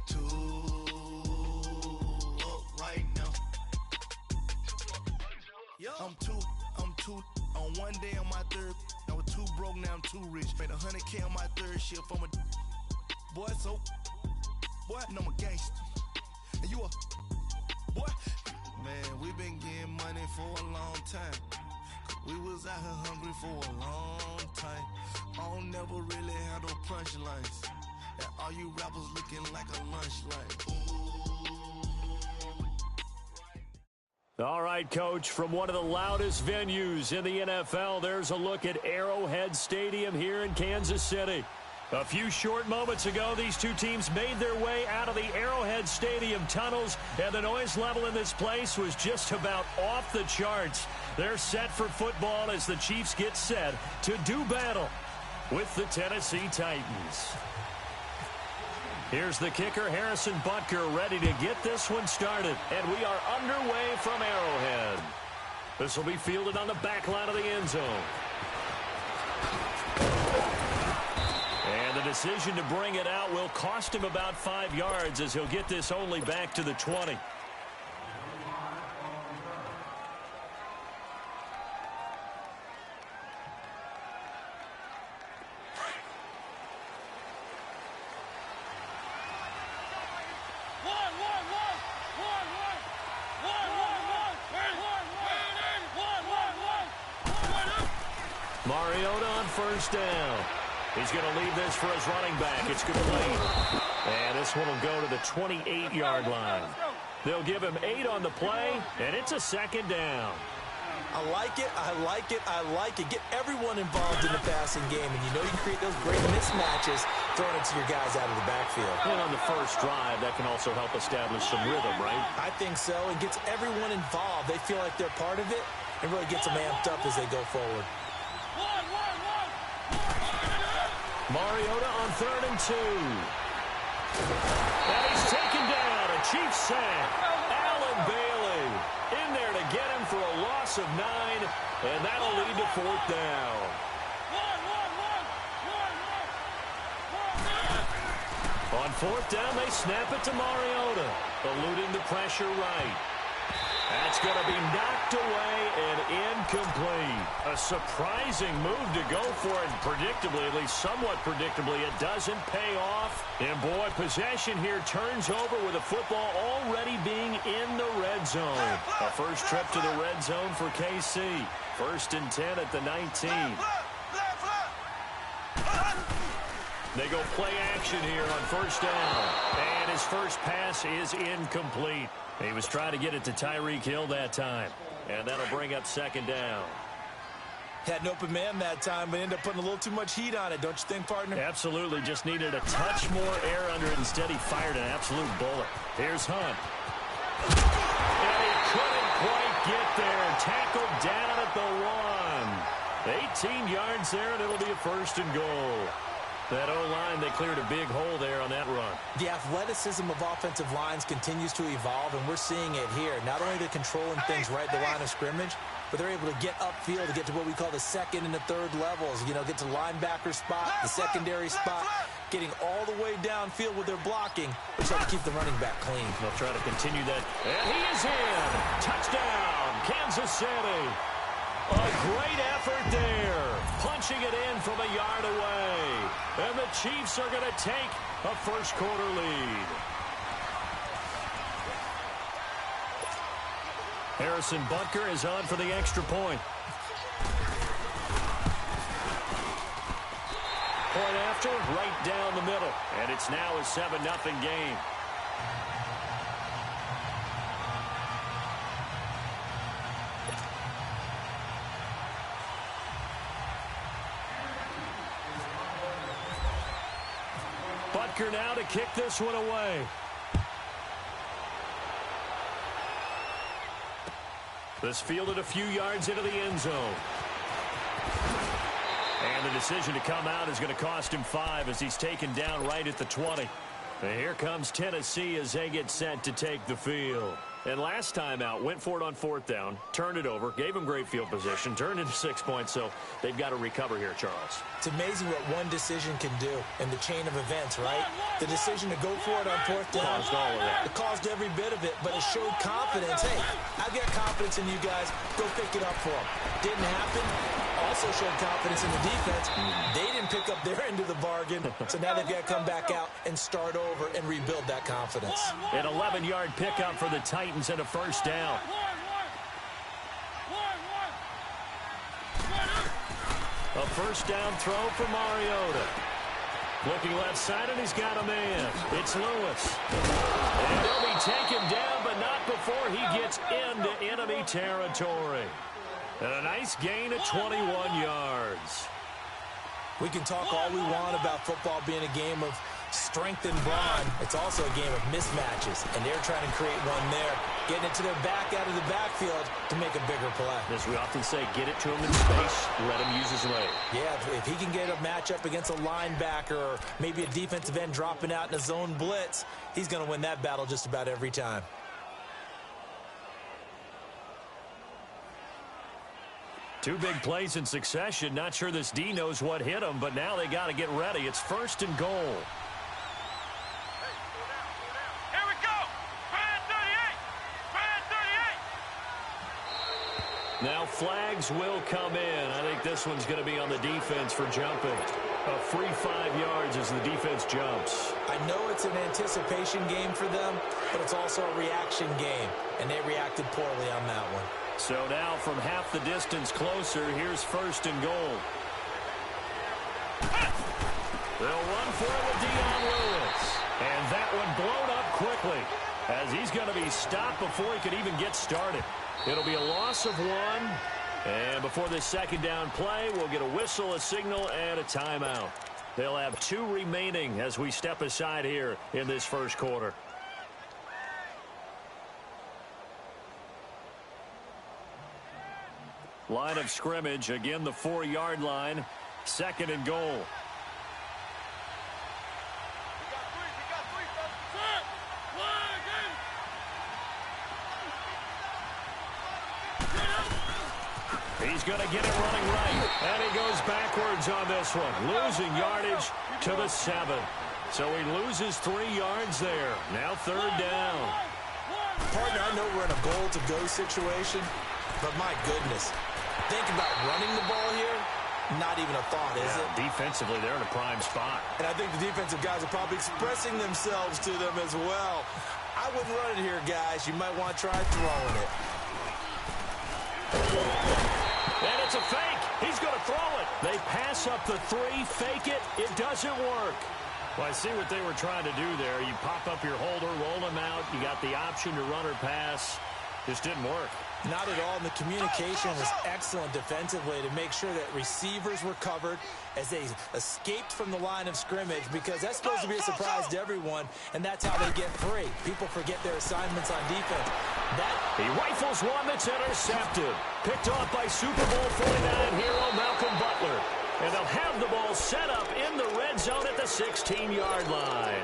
Too up right now. I'm too on one day on my third. I was too broke, now I'm too rich. Made 100K on my third shift. I'm a boy, so boy, no, I'm a gangster. And you a boy. Man, we been getting money for a long time. We was out here hungry for a long time. I don't never really have no punchlines. And all you rappers looking like a lunch line. All right, Coach, from one of the loudest venues in the NFL, there's a look at Arrowhead Stadium here in Kansas City. A few short moments ago, these two teams made their way out of the Arrowhead Stadium tunnels, and the noise level in this place was just about off the charts. They're set for football as the Chiefs get set to do battle with the Tennessee Titans. Here's the kicker, Harrison Butker, ready to get this one started. And we are underway from Arrowhead. This will be fielded on the back line of the end zone. And the decision to bring it out will cost him about 5 yards as he'll get this only back to the 20. Mariota on first down. He's going to leave this for his running back. It's complete. And this one will go to the 28-yard line. They'll give him 8 on the play, and it's a second down. I like it, I like it, I like it. Get everyone involved in the passing game, and you know you create those great mismatches throwing it to your guys out of the backfield. And on the first drive, that can also help establish some rhythm, right? I think so. It gets everyone involved. They feel like they're part of it, and really gets them amped up as they go forward. Mariota on 3rd and 2. And he's taken down. A Chiefs sack. Allen Bailey in there to get him for a loss of 9, and that'll lead to 4th down. On 4th down, they snap it to Mariota, eluding the pressure right. That's going to be knocked away and incomplete. A surprising move to go for it. Predictably, at least somewhat predictably, it doesn't pay off. And boy, possession here turns over with the football already being in the red zone. A first trip to the red zone for KC. 1st and 10 at the 19. They go play action here on first down. And his first pass is incomplete. He was trying to get it to Tyreek Hill that time. And that'll bring up 2nd down. Had an open man that time, but ended up putting a little too much heat on it, don't you think, partner? Absolutely. Just needed a touch more air under it. Instead, he fired an absolute bullet. Here's Hunt. And he couldn't quite get there. Tackled down at the 1. 18 yards there, and it'll be a 1st and goal. That O-line, they cleared a big hole there on that run. The athleticism of offensive lines continues to evolve, and we're seeing it here. Not only are they controlling things right at the line of scrimmage, but they're able to get upfield to get to what we call the 2nd and the 3rd levels. You know, get to the linebacker spot, the secondary spot, getting all the way downfield with their blocking, which helps keep the running back clean. They'll try to continue that. And he is in. Touchdown, Kansas City. A great effort there. Punching it in from a yard away. And the Chiefs are going to take a first-quarter lead. Harrison Butker is on for the extra point. Point after, right down the middle. And it's now a 7-0 game. Butker now to kick this one away. This fielded a few yards into the end zone. And the decision to come out is going to cost him 5 as he's taken down right at the 20. And here comes Tennessee as they get set to take the field. And last time out, went for it on 4th down, turned it over, gave him great field position, turned into 6 points, so they've got to recover here, Charles. It's amazing what one decision can do in the chain of events, right? The decision to go for it on 4th down. Caused all of that. It caused every bit of it, but it showed confidence. Hey, I've got confidence in you guys. Go pick it up for them. Didn't happen. Also showed confidence in the defense. They didn't pick up their end of the bargain, so now they've got to come back out and start over and rebuild that confidence. An 11-yard pickup for the Titans and a 1st down. A 1st down throw for Mariota. Looking left side, and he's got a man. It's Lewis. And he'll be taken down, but not before he gets into enemy territory. And a nice gain of 21 yards. We can talk all we want about football being a game of strength and brawn. It's also a game of mismatches, and they're trying to create one there, getting it to their back out of the backfield to make a bigger play. As we often say, get it to him in space, let him use his leg. Yeah, if he can get a matchup against a linebacker or maybe a defensive end dropping out in a zone blitz, he's going to win that battle just about every time. Two big plays in succession. Not sure this D knows what hit him, but now they got to get ready. It's 1st and goal. Here we go. Brand 38. Now flags will come in. I think this one's going to be on the defense for jumping. A free 5 yards as the defense jumps. I know it's an anticipation game for them, but it's also a reaction game, and they reacted poorly on that one. So now from half the distance closer, here's 1st and goal. They'll run for it with Dion Lewis. And that one blown up quickly as he's going to be stopped before he could even get started. It'll be a loss of 1. And before this 2nd down play, we'll get a whistle, a signal, and a timeout. They'll have 2 remaining as we step aside here in this 1st quarter. Line of scrimmage, again the 4-yard line, 2nd and goal. He's going to get it running right, and he goes backwards on this one, losing yardage to the 7. So he loses 3 yards there. Now 3rd down. Partner, I know we're in a goal-to-go situation, but my goodness. Think about running the ball here. Not even a thought, is it? Defensively, they're in a prime spot. And I think the defensive guys are probably expressing themselves to them as well. I wouldn't run it here, guys. You might want to try throwing it. And it's a fake. He's going to throw it. They pass up the 3, fake it. It doesn't work. Well, I see what they were trying to do there. You pop up your holder, roll them out. You got the option to run or pass. Just didn't work. Not at all. And the communication was excellent defensively to make sure that receivers were covered as they escaped from the line of scrimmage, because that's supposed to be a surprise to everyone, and that's how they get free. People forget their assignments on defense. He rifles one that's intercepted. Picked off by Super Bowl 49 hero Malcolm Butler. And they'll have the ball set up in the red zone at the 16-yard line.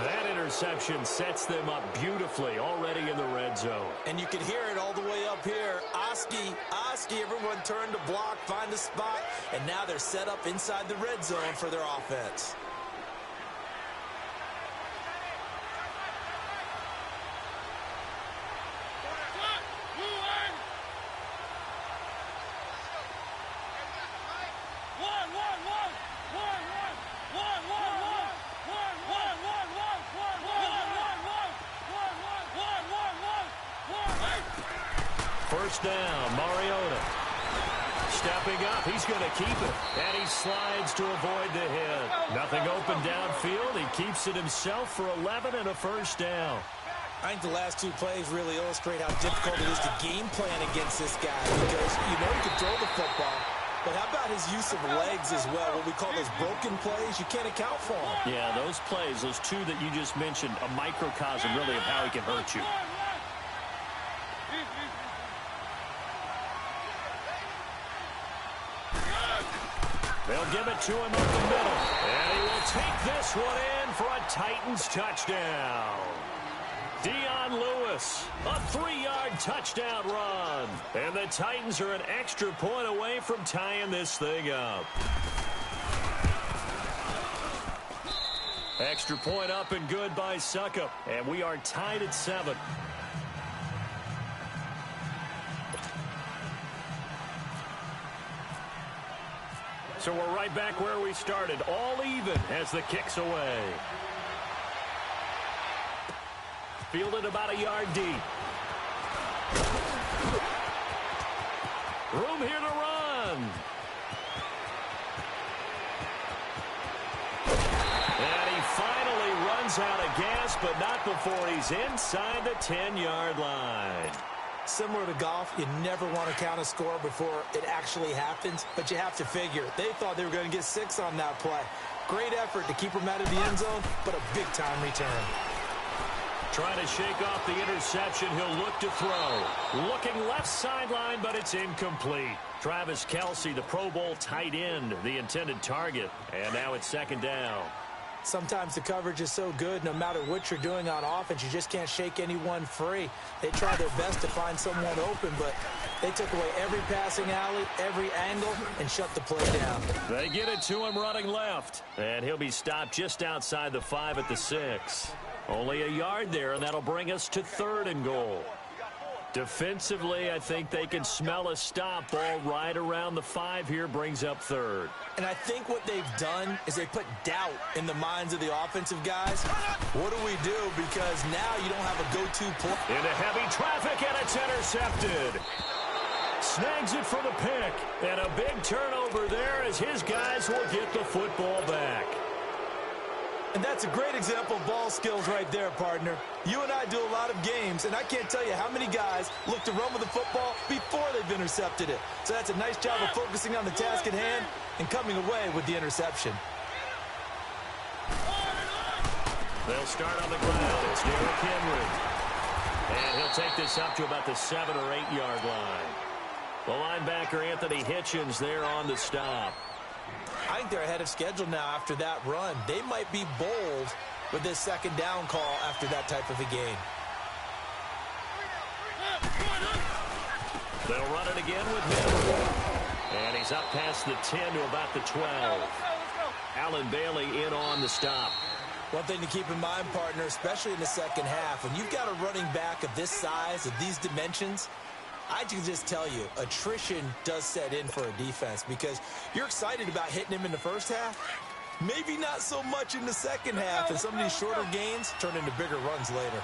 That interception sets them up beautifully already in the red zone. And you can hear it all the way up here. Oski, everyone turned to block, find a spot, and now they're set up inside the red zone for their offense. First down, Mariota. Stepping up, he's going to keep it. And he slides to avoid the hit. Nothing open downfield. He keeps it himself for 11 and a first down. I think the last 2 plays really illustrate how difficult it is to game plan against this guy, because you know he can throw the football, but how about his use of legs as well? What we call those broken plays, you can't account for them. Yeah, those plays, those 2 that you just mentioned, a microcosm really of how he can hurt you. They'll give it to him up the middle. And he will take this one in for a Titans touchdown. Dion Marvin Lewis. A 3-yard touchdown run. And the Titans are an extra point away from tying this thing up. Extra point up and good by Suckup. And we are tied at 7. So we're right back where we started, all even as the kick's away. Fielded about a yard deep. Room here to run. And he finally runs out of gas, but not before he's inside the 10-yard line. Similar to golf, you never want to count a score before it actually happens, but you have to figure. They thought they were going to get 6 on that play. Great effort to keep them out of the end zone, but a big-time return. Trying to shake off the interception, he'll look to throw. Looking left sideline, but it's incomplete. Travis Kelce, the Pro Bowl tight end, the intended target. And now it's 2nd down. Sometimes the coverage is so good, no matter what you're doing on offense, you just can't shake anyone free. They try their best to find someone open, but they took away every passing alley, every angle, and shut the play down. They get it to him running left, and he'll be stopped just outside the 5 at the 6. Only a yard there, and that'll bring us to 3rd and goal. Defensively, I think they can smell a stop. Ball right around the 5 here, brings up 3rd. And I think what they've done is they put doubt in the minds of the offensive guys. What do we do? Because now you don't have a go-to play. Into heavy traffic, and it's intercepted. Snags it for the pick. And a big turnover there as his guys will get the football back. And that's a great example of ball skills right there, partner. You and I do a lot of games, and I can't tell you how many guys look to run with the football before they've intercepted it. So that's a nice job of focusing on the task at hand and coming away with the interception. They'll start on the ground. It's Derrick Henry. And he'll take this up to about the 7 or 8 yard line. The linebacker, Anthony Hitchens, there on the stop. I think they're ahead of schedule now after that run. They might be bold with this 2nd down call after that type of a game. They'll run it again with him. And he's up past the 10 to about the 12. Allen Bailey in on the stop. One thing to keep in mind, partner, especially in the second half, when you've got a running back of this size, of these dimensions, I can just tell you, attrition does set in for a defense because you're excited about hitting him in the first half. Maybe not so much in the second half, and some of these shorter gains turn into bigger runs later.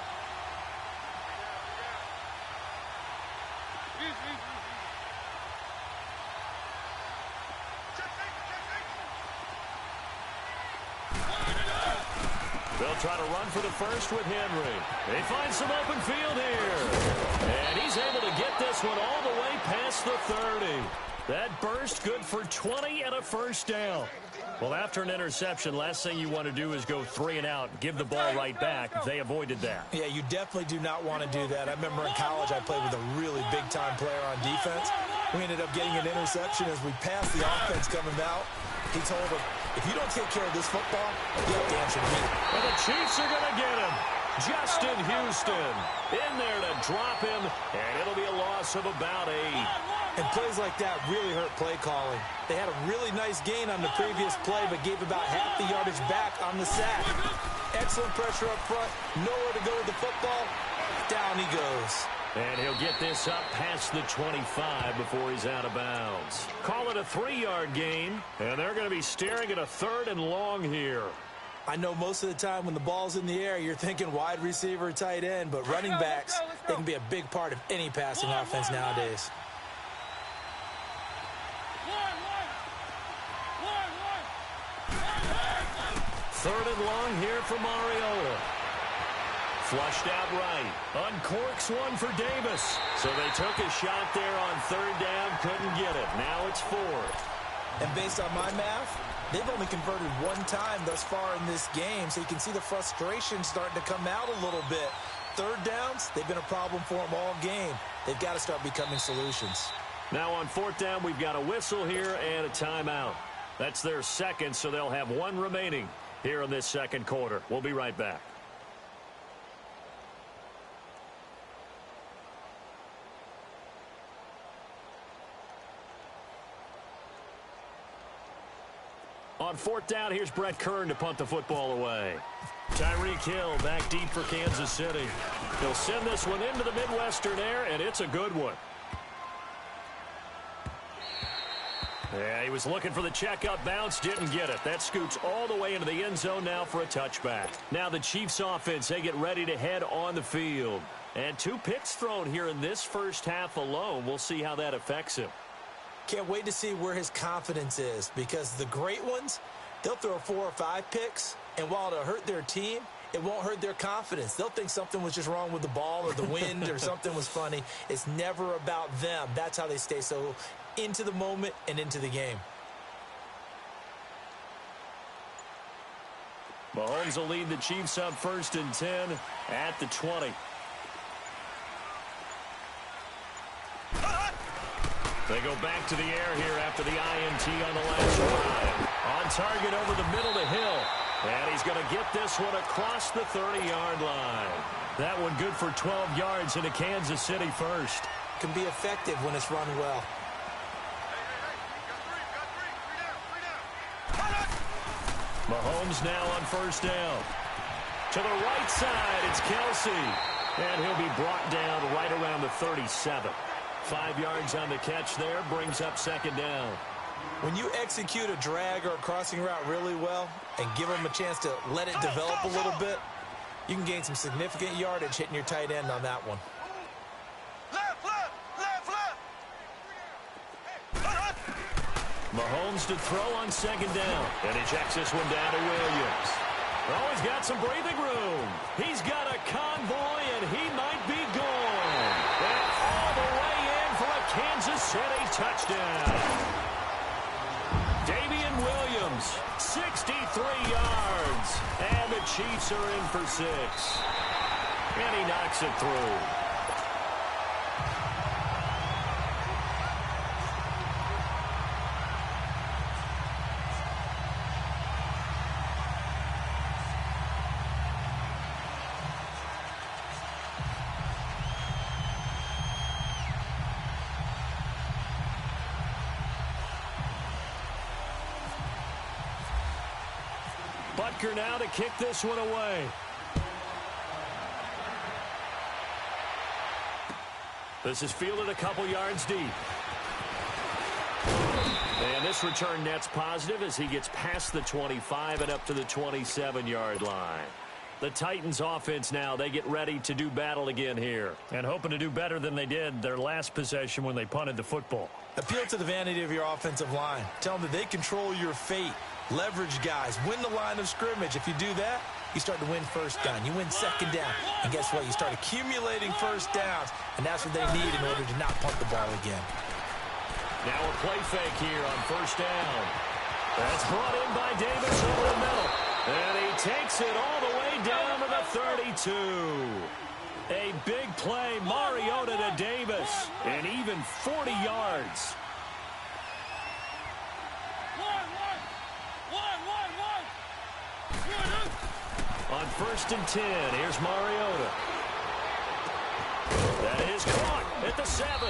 They'll try to run for the first with Henry. They find some open field here. And he's able to get this one all the way past the 30. That burst good for 20 and a first down. Well, after an interception, last thing you want to do is go 3 and out, give the ball right back. They avoided that. Yeah, you definitely do not want to do that. I remember in college I played with a really big-time player on defense. We ended up getting an interception as we passed the offense coming out. He told him, if you don't take care of this football, you have to answer to me. And the Chiefs are going to get him. Justin Houston in there to drop him, and it'll be a loss of about 8. And plays like that really hurt play calling. They had a really nice gain on the previous play, but gave about half the yardage back on the sack. Excellent pressure up front, nowhere to go with the football. Down he goes. And he'll get this up past the 25 before he's out of bounds. Call it a 3-yard gain, and they're going to be staring at a 3rd and long here. I know most of the time when the ball's in the air, you're thinking wide receiver, tight end, but running backs, they can be a big part of any passing offense nowadays. Third and long here for Mariota. Flushed out right. Uncorks one for Davis. So they took a shot there on 3rd down. Couldn't get it. Now it's 4th. And based on my math, they've only converted 1 time thus far in this game. So you can see the frustration starting to come out a little bit. 3rd downs, they've been a problem for them all game. They've got to start becoming solutions. Now on 4th down, we've got a whistle here and a timeout. That's their 2nd, so they'll have 1 remaining here in this 2nd quarter. We'll be right back. On fourth down, here's Brett Kern to punt the football away. Tyreek Hill back deep for Kansas City. He'll send this one into the Midwestern air, and it's a good one. Yeah, he was looking for the checkup bounce, didn't get it. That scoots all the way into the end zone now for a touchback. Now the Chiefs offense, they get ready to head on the field. And 2 picks thrown here in this first half alone. We'll see how that affects him. Can't wait to see where his confidence is, because the great ones, they'll throw 4 or 5 picks, and while it'll hurt their team, it won't hurt their confidence. They'll think something was just wrong with the ball or the wind or something was funny. It's never about them. That's how they stay so into the moment and into the game. Mahomes will lead the Chiefs up 1st and 10 at the 20. They go back to the air here after the INT on the last drive. On target over the middle to Hill. And he's going to get this one across the 30-yard line. That one good for 12 yards into Kansas City first. Can be effective when it's run well. Mahomes now on 1st down. To the right side, it's Kelsey. And he'll be brought down right around the 37. 5 yards on the catch there, brings up 2nd down. When you execute a drag or a crossing route really well and give them a chance to let it develop a little bit, you can gain some significant yardage hitting your tight end on that one. Mahomes to throw on 2nd down. And he checks this one down to Williams. Oh, he's got some breathing room. He's got a convoy, and he might be gone. And all the way in for a Kansas City touchdown. Damian Williams, 63 yards. And the Chiefs are in for 6. And he knocks it through. Butker now to kick this one away. This is fielded a couple yards deep. And this return net's positive as he gets past the 25 and up to the 27-yard line. The Titans offense now, they get ready to do battle again here. And hoping to do better than they did their last possession when they punted the football. Appeal to the vanity of your offensive line. Tell them that they control your fate. Leverage guys. Win the line of scrimmage. If you do that, you start to win 1st down. You win 2nd down. And guess what? You start accumulating 1st downs. And that's what they need in order to not punt the ball again. Now a play fake here on 1st down. That's brought in by Davis over the middle. And he takes it all the way down to the 32. A big play. Mariota to Davis. And even 40 yards. On 1st and 10, here's Mariota. That is caught at the 7.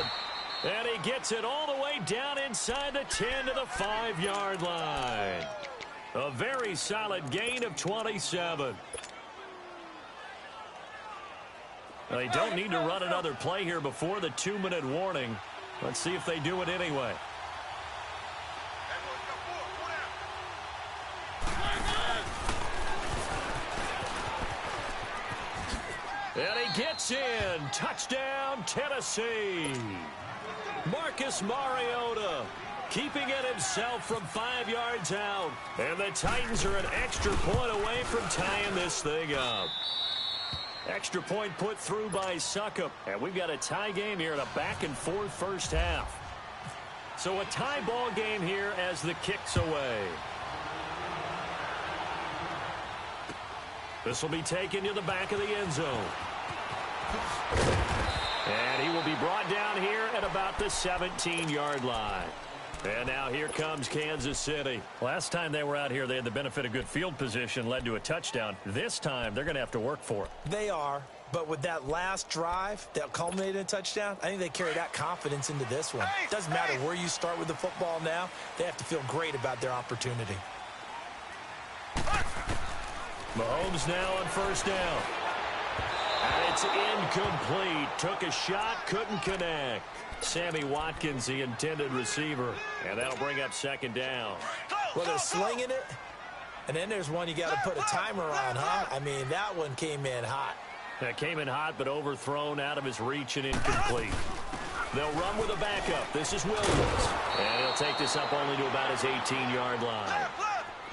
And he gets it all the way down inside the 10 to the 5-yard line. A very solid gain of 27. They don't need to run another play here before the 2-minute warning. Let's see if they do it anyway. And he gets in. Touchdown, Tennessee. Marcus Mariota keeping it himself from 5 yards out. And the Titans are an extra point away from tying this thing up. Extra point put through by Suckup. And we've got a tie game here in a back-and-forth first half. So a tie ball game here as the kick's away. This will be taken to the back of the end zone. And he will be brought down here at about the 17-yard line. And now here comes Kansas City. Last time they were out here, they had the benefit of good field position, led to a touchdown. This time, they're going to have to work for it. They are, but with that last drive that culminated in a touchdown, I think they carry that confidence into this one. Doesn't matter where you start with the football now. They have to feel great about their opportunity. Mahomes now on first down. And it's incomplete. Took a shot, couldn't connect. Sammy Watkins, the intended receiver. And that'll bring up second down. Well, they're slinging it. And then there's one you got to put a timer on, huh? I mean, that one came in hot. That came in hot, but overthrown, out of his reach, and incomplete. They'll run with a backup. This is Williams. And he'll take this up only to about his 18-yard line.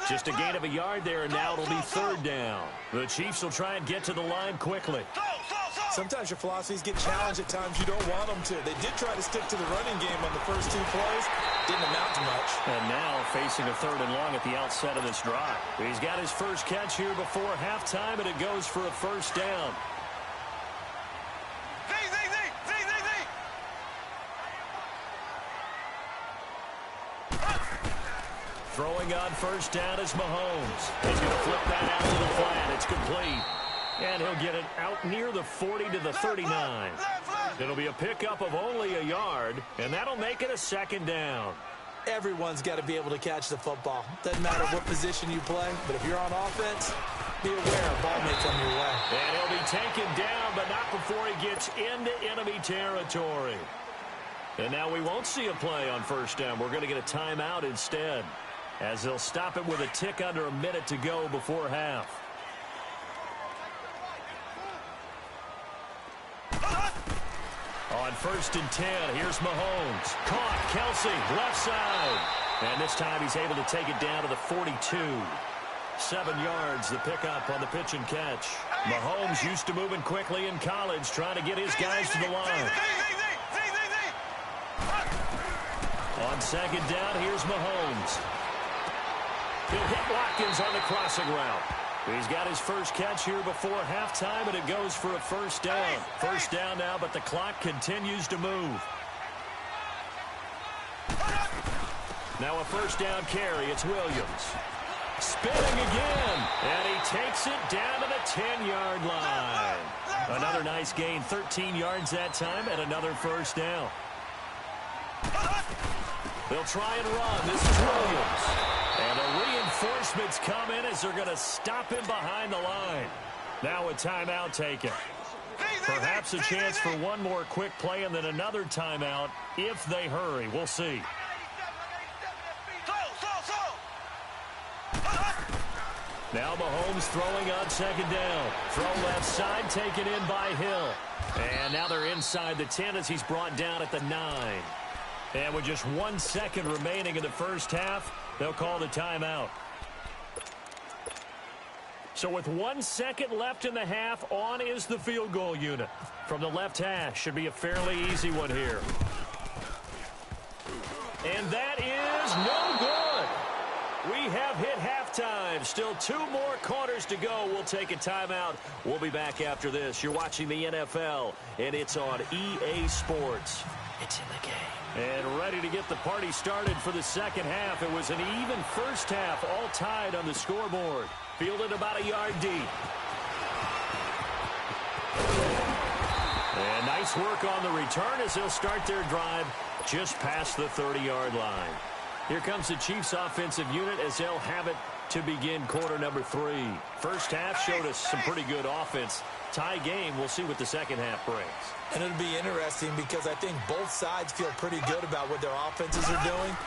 Just a gain of a yard there, and now it'll be third down. The Chiefs will try and get to the line quickly. Sometimes your philosophies get challenged at times you don't want them to. They did try to stick to the running game on the first 2 plays. Didn't amount to much. And now facing a third and long at the outset of this drive. He's got his first catch here before halftime, and it goes for a first down. Throwing on first down is Mahomes. He's going to flip that out to the flat. It's complete. And he'll get it out near the 40 to the 39. It'll be a pickup of only a yard, and that'll make it a second down. Everyone's got to be able to catch the football. Doesn't matter what position you play, but if you're on offense, be aware a ball may come your way. And he'll be taken down, but not before he gets into enemy territory. And now we won't see a play on first down. We're going to get a timeout instead, as they'll stop it with a tick under a minute to go before half. On first and 10, here's Mahomes. Caught, Kelsey, left side. And this time he's able to take it down to the 42. 7 yards, the pickup on the pitch and catch. Mahomes used to moving quickly in college, trying to get his guys to the line. On second down, here's Mahomes. He'll hit Watkins on the crossing route. He's got his first catch here before halftime, and it goes for a first down. First down now, but the clock continues to move. Now a first down carry. It's Williams. Spinning again, and he takes it down to the 10-yard line. Another nice gain, 13 yards that time, and another first down. They'll try and run. This is Williams. And the reinforcements come in as they're going to stop him behind the line. Now a timeout taken. Perhaps a chance for one more quick play and then another timeout if they hurry. We'll see. Now Mahomes throwing on second down. Throw left side, taken in by Hill. And now they're inside the 10 as he's brought down at the 9. And with just 1 second remaining in the first half, they'll call the timeout. So with 1 second left in the half, on is the field goal unit. From the left hash, should be a fairly easy one here. And that is no good. We have hit halftime. Still 2 more quarters to go. We'll take a timeout. We'll be back after this. You're watching the NFL, and it's on EA Sports. It's in the game. And ready to get the party started for the second half. It was an even first half, all tied on the scoreboard. Fielded about a yard deep. And nice work on the return as they'll start their drive just past the 30-yard line. Here comes the Chiefs offensive unit as they'll have it to begin quarter number 3. First half showed us some pretty good offense. Tie game. We'll see what the second half brings. And it'll be interesting because I think both sides feel pretty good about what their offenses are doing.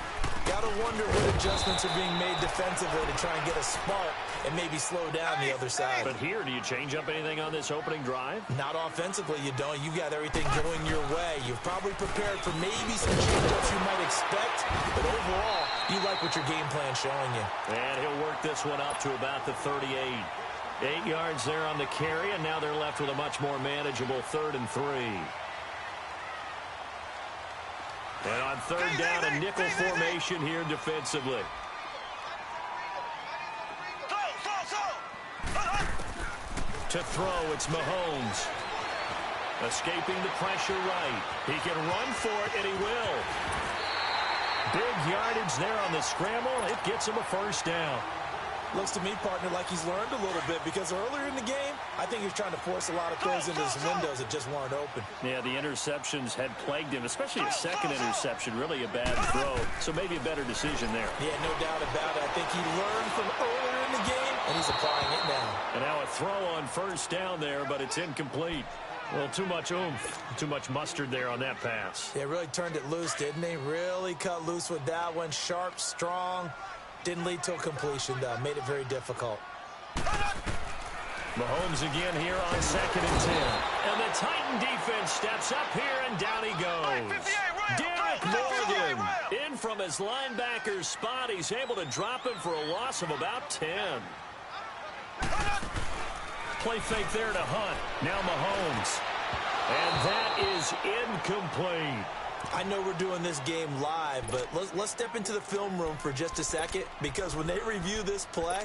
Got to wonder what adjustments are being made defensively to try and get a spark and maybe slow down the other side. But here, do you change up anything on this opening drive? Not offensively, you don't. You got everything going your way. You've probably prepared for maybe some change-ups you might expect, but overall, you like what your game plan's showing you. And he'll work this one up to about the 38. 8 yards there on the carry, and now they're left with a much more manageable 3rd and 3. And on third down, a nickel formation here defensively. To throw, it's Mahomes. Escaping the pressure right. He can run for it, and he will. Big yardage there on the scramble. It gets him a first down. Looks to me, partner, like he's learned a little bit because earlier in the game, I think he was trying to force a lot of throws into his windows that just weren't open. Yeah, the interceptions had plagued him, especially a second interception, really a bad throw. So maybe a better decision there. Yeah, no doubt about it. I think he learned from earlier in in the game, and he's applying it now. And now a throw on first down there, but it's incomplete. Well, too much oomph, too much mustard there on that pass. Yeah, really turned it loose, didn't he? Really cut loose with that one. Sharp, strong. Didn't lead to a completion, though. Made it very difficult. Mahomes again here on 2nd and 10. And the Titan defense steps up here, and down he goes. Derek Morgan in from his linebacker's spot. He's able to drop him for a loss of about 10. Play fake there to Hunt. Now Mahomes. And that is incomplete. I know we're doing this game live, but let's step into the film room for just a second, because when they review this play,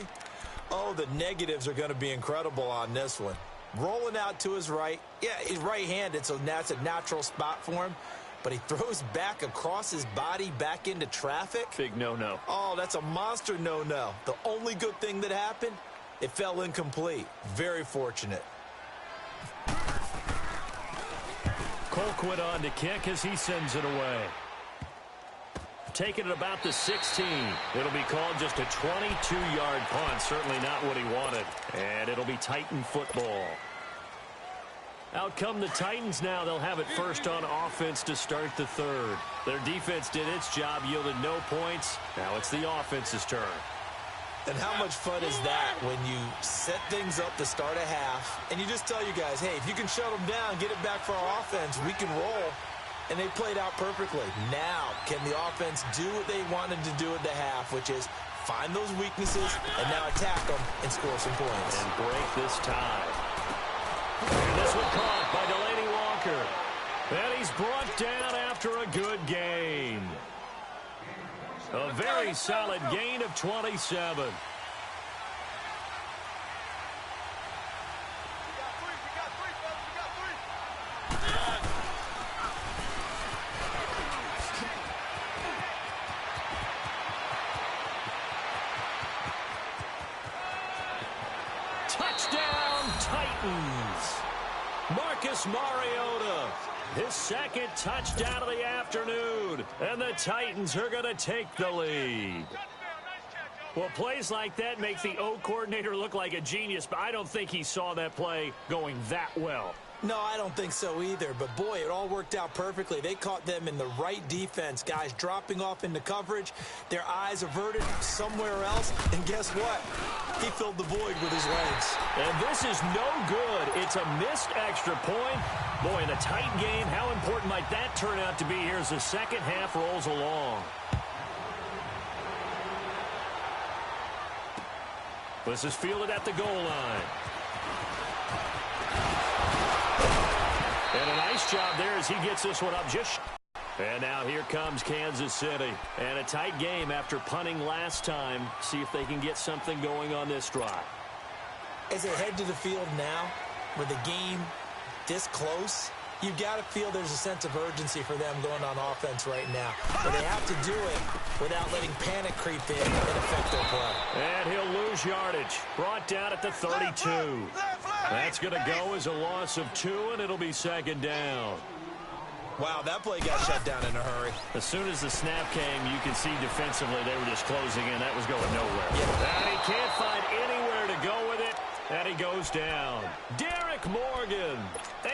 oh, the negatives are going to be incredible on this one. Rolling out to his right. Yeah, he's right-handed, so that's a natural spot for him. But he throws back across his body back into traffic. Big no-no. Oh, that's a monster no-no. The only good thing that happened, it fell incomplete. Very fortunate. Colquitt on to kick as he sends it away. Taking it about the 16. It'll be called just a 22-yard punt. Certainly not what he wanted. And it'll be Titan football. Out come the Titans now. They'll have it first on offense to start the third. Their defense did its job, yielded no points. Now it's the offense's turn. And how much fun is that when you set things up to start a half, and you just tell you guys, hey, if you can shut them down, get it back for our offense, we can roll. And they played out perfectly. Now, can the offense do what they wanted to do at the half, which is find those weaknesses and now attack them and score some points. And break this tie. And this one caught by Delaney Walker. And he's brought down after a good gain. A very solid gain of 27. Touchdown, Titans. Marcus Mariota, his second touchdown of the afternoon. And the Titans are going to take the lead. Well, plays like that make the O coordinator look like a genius, but I don't think he saw that play going that well. No, I don't think so either. But, boy, it all worked out perfectly. They caught them in the right defense. Guys dropping off into coverage, their eyes averted somewhere else. And guess what? He filled the void with his legs. And this is no good. It's a missed extra point. Boy, in a tight game, how important might that turn out to be here as the second half rolls along? This is fielded at the goal line. And a nice job there as he gets this one up just. And now here comes Kansas City. And a tight game after punting last time. See if they can get something going on this drive. As they head to the field now, with the game this close, you've got to feel there's a sense of urgency for them going on offense right now. But they have to do it without letting panic creep in and affect their play. And he'll lose yardage. Brought down at the 32. That's going to go as a loss of 2, and it'll be second down. Wow, that play got shut down in a hurry. As soon as the snap came, you can see defensively they were just closing in. That was going nowhere. Yeah. And he can't find anywhere to go with it, and he goes down. Derek Morgan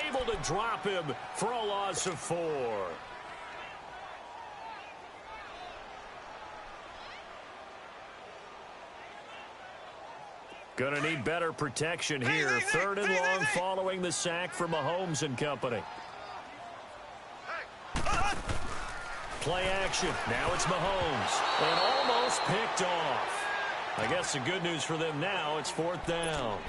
able to drop him for a loss of 4. Gonna need better protection here. Third and long following the sack from Mahomes and company. Play action. Now it's Mahomes. And almost picked off. I guess the good news for them now, it's 4th down.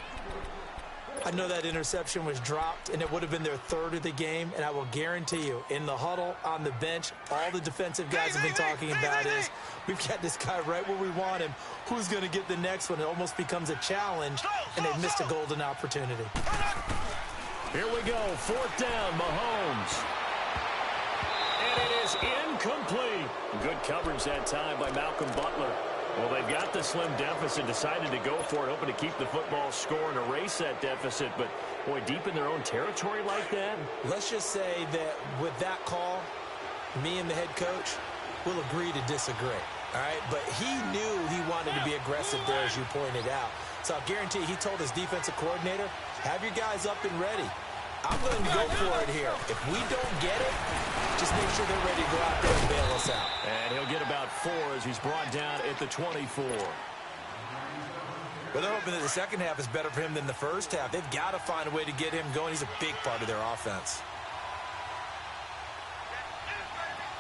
I know that interception was dropped, and it would have been their 3rd of the game, and I will guarantee you, in the huddle, on the bench, all the defensive guys have been talking about is, we've got this guy right where we want him. Who's going to get the next one? It almost becomes a challenge, and they've missed a golden opportunity. Here we go, 4th down, Mahomes. And it is incomplete. Good coverage that time by Malcolm Butler. Well, they've got the slim deficit, decided to go for it, hoping to keep the football score and erase that deficit. But, boy, deep in their own territory like that. Let's just say that with that call, me and the head coach will agree to disagree. All right, but he knew he wanted to be aggressive there, as you pointed out. So I guarantee he told his defensive coordinator, have your guys up and ready. I'm going to go for it here. If we don't get it, just make sure they're ready to go out there and bail us out. And he'll get about 4 as he's brought down at the 24. But they're hoping that the second half is better for him than the first half. They've got to find a way to get him going. He's a big part of their offense.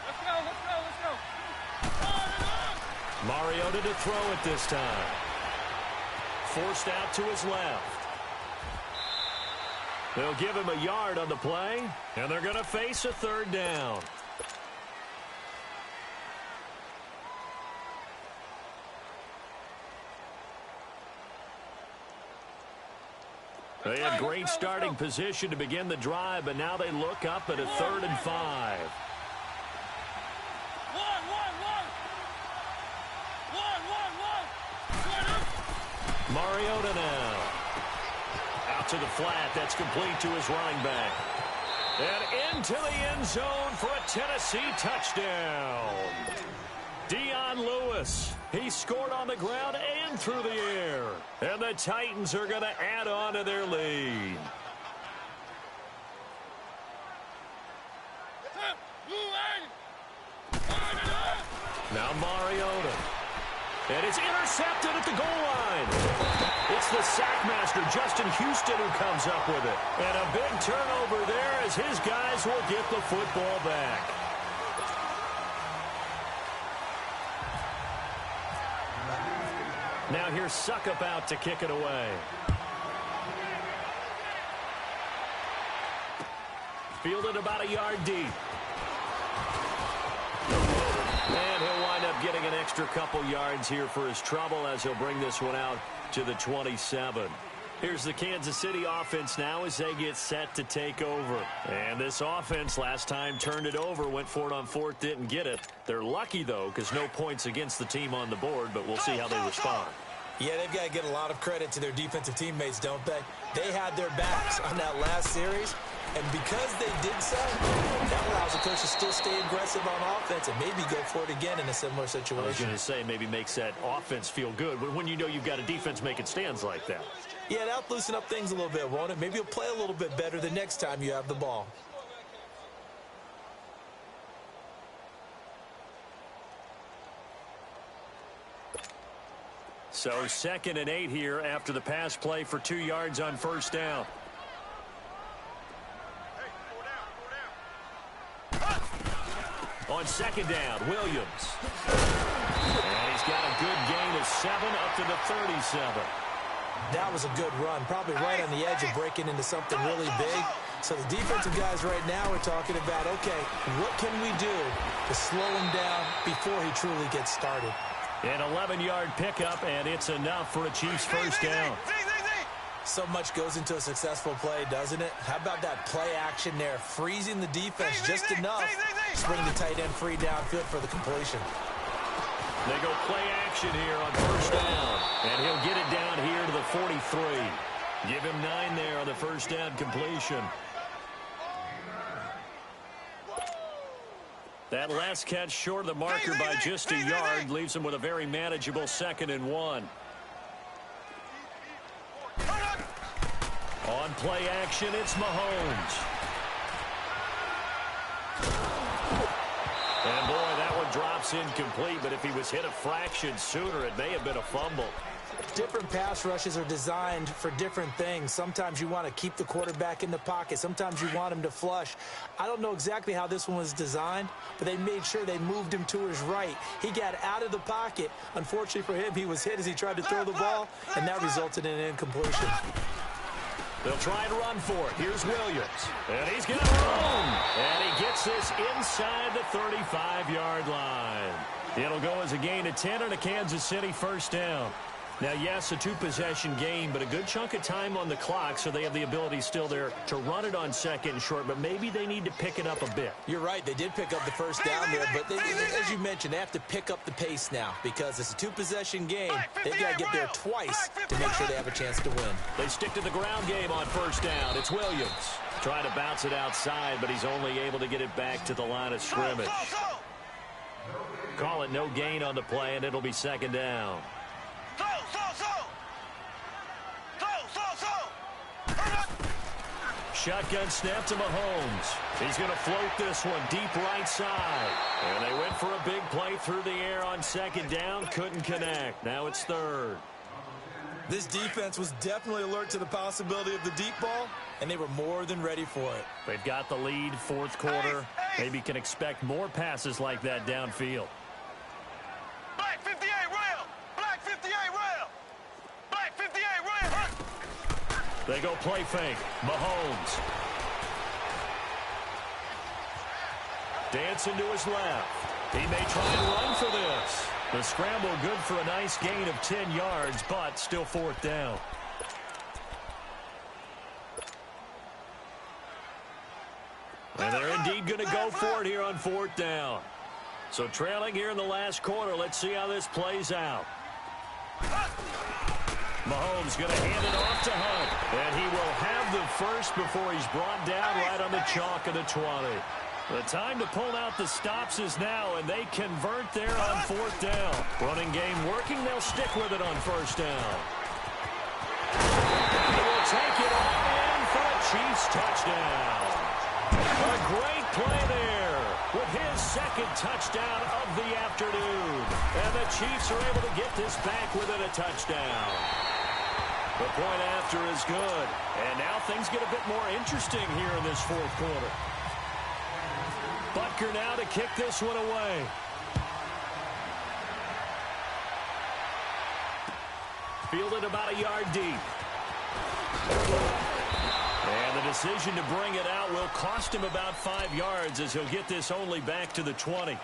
Let's go, let's go, let's go. Mariota to throw it this time. Forced out to his left. They'll give him a yard on the play, and they're going to face a third down. They had great starting position to begin the drive, but now they look up at a 3rd and 5. Mariota now. Out to the flat. That's complete to his running back. And into the end zone for a Tennessee touchdown. Dion Lewis. He scored on the ground and through the air. And the Titans are going to add on to their lead. Now Mariota. And it's intercepted at the goal line. It's the sackmaster, Justin Houston, who comes up with it. And a big turnover there as his guys will get the football back. Now here's Suckup out to kick it away. Fielded about a yard deep. And he'll wind up getting an extra couple yards here for his trouble as he'll bring this one out to the 27. Here's the Kansas City offense now as they get set to take over. And this offense last time turned it over, went for it on 4th, didn't get it. They're lucky, though, because no points against the team on the board, but we'll see how they respond. Yeah, they've got to get a lot of credit to their defensive teammates, don't they? They had their backs on that last series, and because they did so, that allows the coach to still stay aggressive on offense and maybe go for it again in a similar situation. I was going to say maybe makes that offense feel good, but when you know you've got a defense making stands like that. Yeah, that'll loosen up things a little bit, won't it? Maybe you'll play a little bit better the next time you have the ball. So 2nd and 8 here after the pass play for 2 yards on 1st down. On 2nd down, Williams. And he's got a good gain of 7 up to the 37. That was a good run, probably right on the edge of breaking into something really big. So the defensive guys right now are talking about, okay, what can we do to slow him down before he truly gets started? An 11-yard pickup, and it's enough for a Chiefs first down. So much goes into a successful play, doesn't it? How about that play action there, freezing the defense just enough to bring the tight end free downfield for the completion. They go play action here on 1st down, and he'll get it down here to the 43. Give him 9 there on the 1st down completion. That last catch short of the marker by just a yard leaves him with a very manageable 2nd and 1. On play action, it's Mahomes. And boy, that one drops incomplete, but if he was hit a fraction sooner, it may have been a fumble. Different pass rushes are designed for different things. Sometimes you want to keep the quarterback in the pocket. Sometimes you want him to flush. I don't know exactly how this one was designed, but they made sure they moved him to his right. He got out of the pocket. Unfortunately for him, he was hit as he tried to throw the ball, and that resulted in an incompletion. They'll try and run for it. Here's Williams. And he's got room. And he gets this inside the 35-yard line. It'll go as a gain of 10 and a Kansas City first down. Now, yes, a 2-possession game, but a good chunk of time on the clock, so they have the ability still there to run it on 2nd and short, but maybe they need to pick it up a bit. You're right. They did pick up the first down there, but as you mentioned, they have to pick up the pace now because it's a 2-possession game. They've got to get there twice to make sure they have a chance to win. They stick to the ground game on 1st down. It's Williams trying to bounce it outside, but he's only able to get it back to the line of scrimmage. Call it no gain on the play, and it'll be second down. Shotgun snap to Mahomes. He's going to float this one deep right side. And they went for a big play through the air on second down. Couldn't connect. Now it's third. This defense was definitely alert to the possibility of the deep ball, and they were more than ready for it. They've got the lead, fourth quarter. Maybe can expect more passes like that downfield. Black 58 rail! Black 58 rail! Black 58 rail! They go play fake. Mahomes. Dancing to his left. He may try and run for this. The scramble good for a nice gain of 10 yards, but still fourth down. And they're indeed going to go for it here on fourth down. So trailing here in the last quarter. Let's see how this plays out. Mahomes going to hand it off to Hunt. And he will have the first before he's brought down right on the chalk of the 20. The time to pull out the stops is now, and they convert there on fourth down. Running game working. They'll stick with it on first down. He will take it all in for a Chiefs touchdown. A great play there with his second touchdown of the afternoon. And the Chiefs are able to get this back within a touchdown. The point after is good. And now things get a bit more interesting here in this fourth quarter. Butker now to kick this one away. Fielded about a yard deep. And the decision to bring it out will cost him about 5 yards as he'll get this only back to the 20.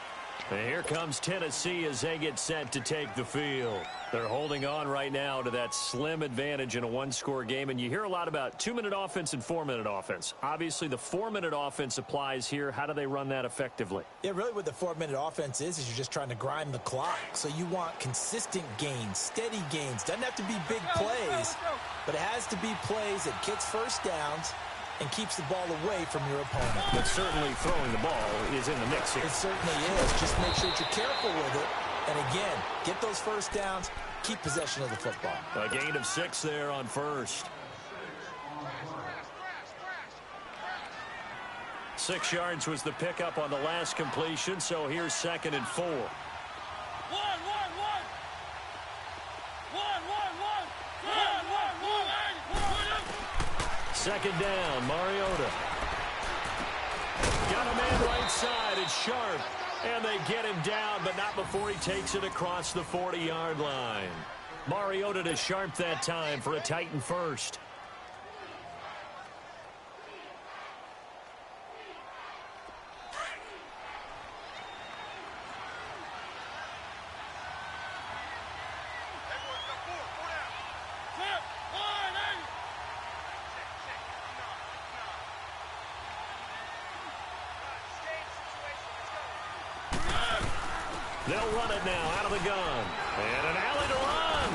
And here comes Tennessee as they get set to take the field. They're holding on right now to that slim advantage in a one-score game. And you hear a lot about 2-minute offense and 4-minute offense. Obviously, the 4-minute offense applies here. How do they run that effectively? Yeah, really what the 4-minute offense is you're just trying to grind the clock. So you want consistent gains, steady gains. Doesn't have to be big plays, but it has to be plays that gets first downs and keeps the ball away from your opponent. But certainly throwing the ball is in the mix here. It certainly is. Just make sure that you're careful with it. And again, get those first downs, keep possession of the football. A gain of 6 there on first. 6 yards was the pickup on the last completion, so here's 2nd and 4. Second down, Mariota. Got a man right side. It's Sharp. And they get him down, but not before he takes it across the 40-yard line. Mariota to Sharp that time for a Titan first. They'll run it now out of the gun. And an alley to run.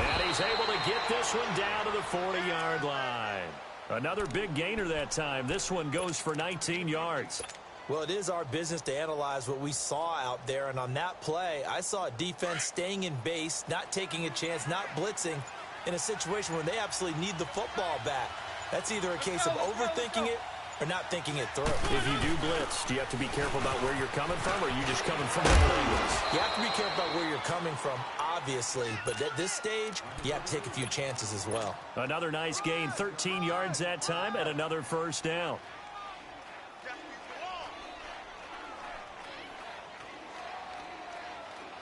And he's able to get this one down to the 40-yard line. Another big gainer that time. This one goes for 19 yards. Well, it is our business to analyze what we saw out there. And on that play, I saw a defense staying in base, not taking a chance, not blitzing in a situation where they absolutely need the football back. That's either a case of overthinking it or not thinking it through. If you do blitz, do you have to be careful about where you're coming from, or are you just coming from the plays? You have to be careful about where you're coming from, obviously. But at this stage, you have to take a few chances as well. Another nice gain, 13 yards that time, and another first down.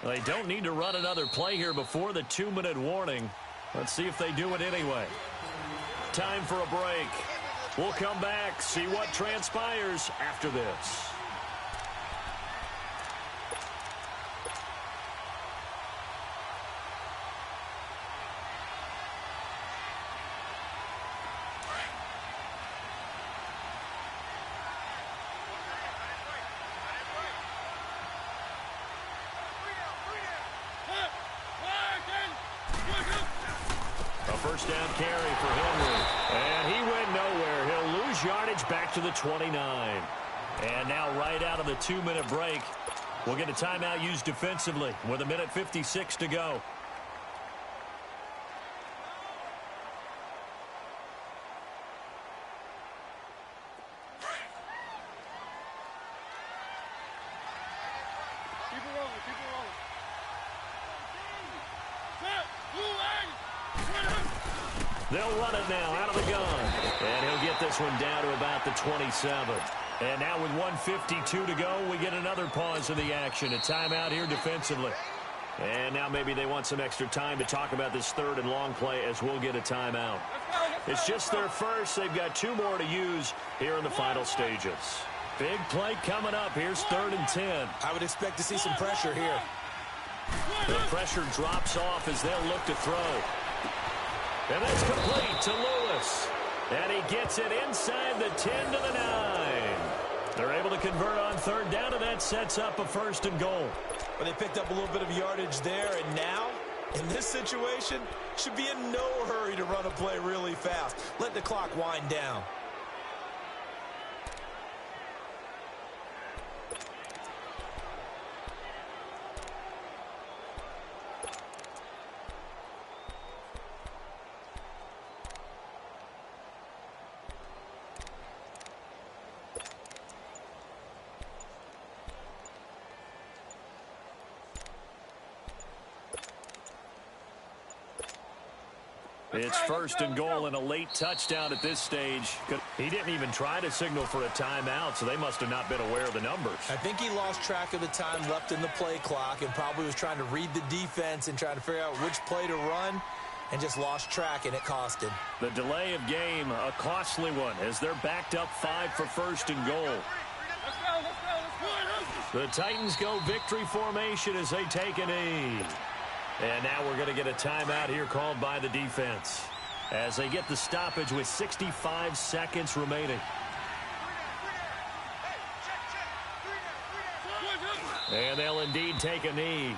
They don't need to run another play here before the 2-minute warning. Let's see if they do it anyway. Time for a break. We'll come back, see what transpires after this. First down carry for Henry. And he went nowhere. He'll lose yardage back to the 29. And now right out of the 2-minute break, we'll get a timeout used defensively with 1:56 to go. They'll run it now out of the gun. And he'll get this one down to about the 27. And now with 1:52 to go, we get another pause in the action. A timeout here defensively. And now maybe they want some extra time to talk about this third and long play as we'll get a timeout. It's just their first. They've got 2 more to use here in the final stages. Big play coming up. Here's 3rd and 10. I would expect to see some pressure here. The pressure drops off as they'll look to throw. And that's complete to Lewis. And he gets it inside the 10 to the 9. They're able to convert on 3rd down, and that sets up a 1st and goal. Well, they picked up a little bit of yardage there, and now, in this situation, should be in no hurry to run a play really fast. Let the clock wind down. It's 1st and goal and a late touchdown at this stage. He didn't even try to signal for a timeout, so they must have not been aware of the numbers. I think he lost track of the time left in the play clock and probably was trying to read the defense and trying to figure out which play to run and just lost track, and it cost him. The delay of game, a costly one, as they're backed up 5 for 1st and goal. The Titans go victory formation as they take a knee. And now we're going to get a timeout here called by the defense as they get the stoppage with 65 seconds remaining. And they'll indeed take a knee.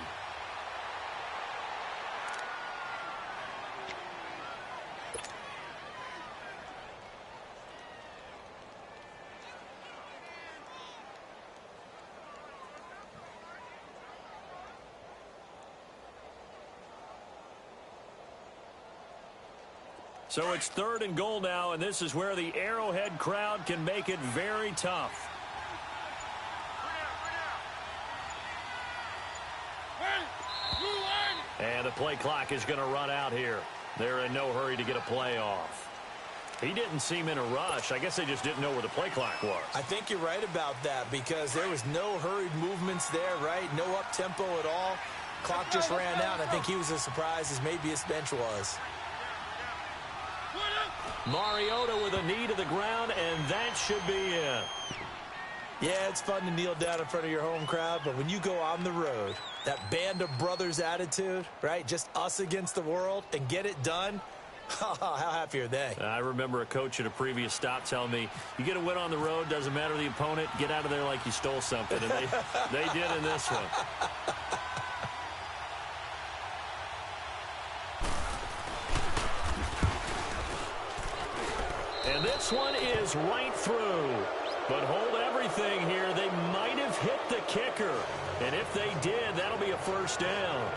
So it's 3rd and goal now, and this is where the Arrowhead crowd can make it very tough. And the play clock is going to run out here. They're in no hurry to get a play off. He didn't seem in a rush. I guess they just didn't know where the play clock was. I think you're right about that because there was no hurried movements there, right? No up-tempo at all. Clock just ran out. I think he was as surprised as maybe his bench was. Mariota with a knee to the ground, and that should be it. Yeah, it's fun to kneel down in front of your home crowd, but when you go on the road, that band of brothers attitude, right? Just us against the world and get it done. How happy are they? I remember a coach at a previous stop telling me, you get a win on the road, doesn't matter the opponent, get out of there like you stole something. And they did in this one. And this one is right through. But hold everything here. They might have hit the kicker. And if they did, that'll be a 1st down.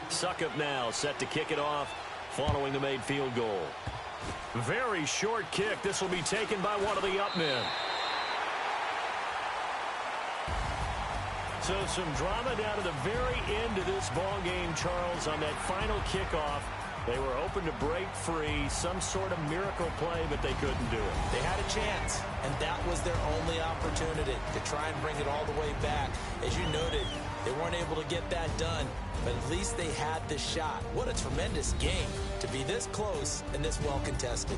Suckup now set to kick it off following the made field goal. Very short kick. This will be taken by one of the up men. So some drama down to the very end of this ball game, Charles, on that final kickoff. They were hoping to break free, some sort of miracle play, but they couldn't do it. They had a chance, and that was their only opportunity to try and bring it all the way back. As you noted, they weren't able to get that done, but at least they had the shot. What a tremendous game to be this close and this well contested.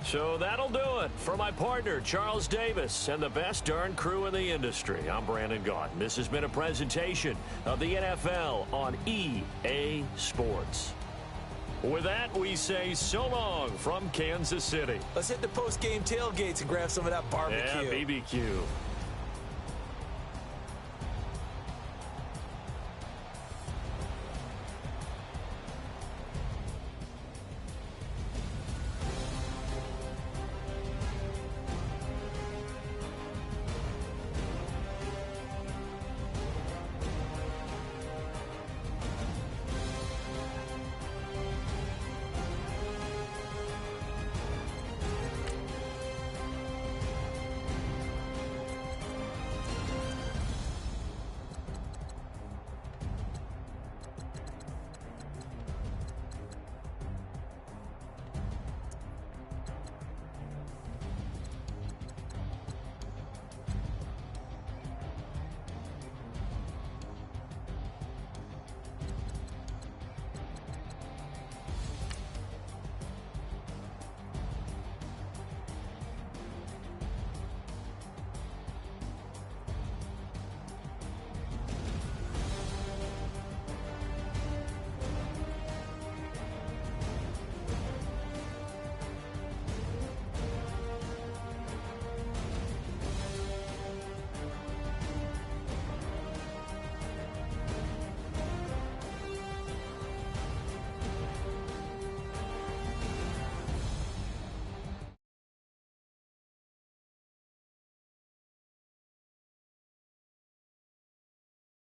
So that'll do it. For my partner, Charles Davis, and the best darn crew in the industry, I'm Brandon Gaudin. This has been a presentation of the NFL on EA Sports. With that, we say so long from Kansas City. Let's hit the post-game tailgates and grab some of that barbecue. Yeah, BBQ.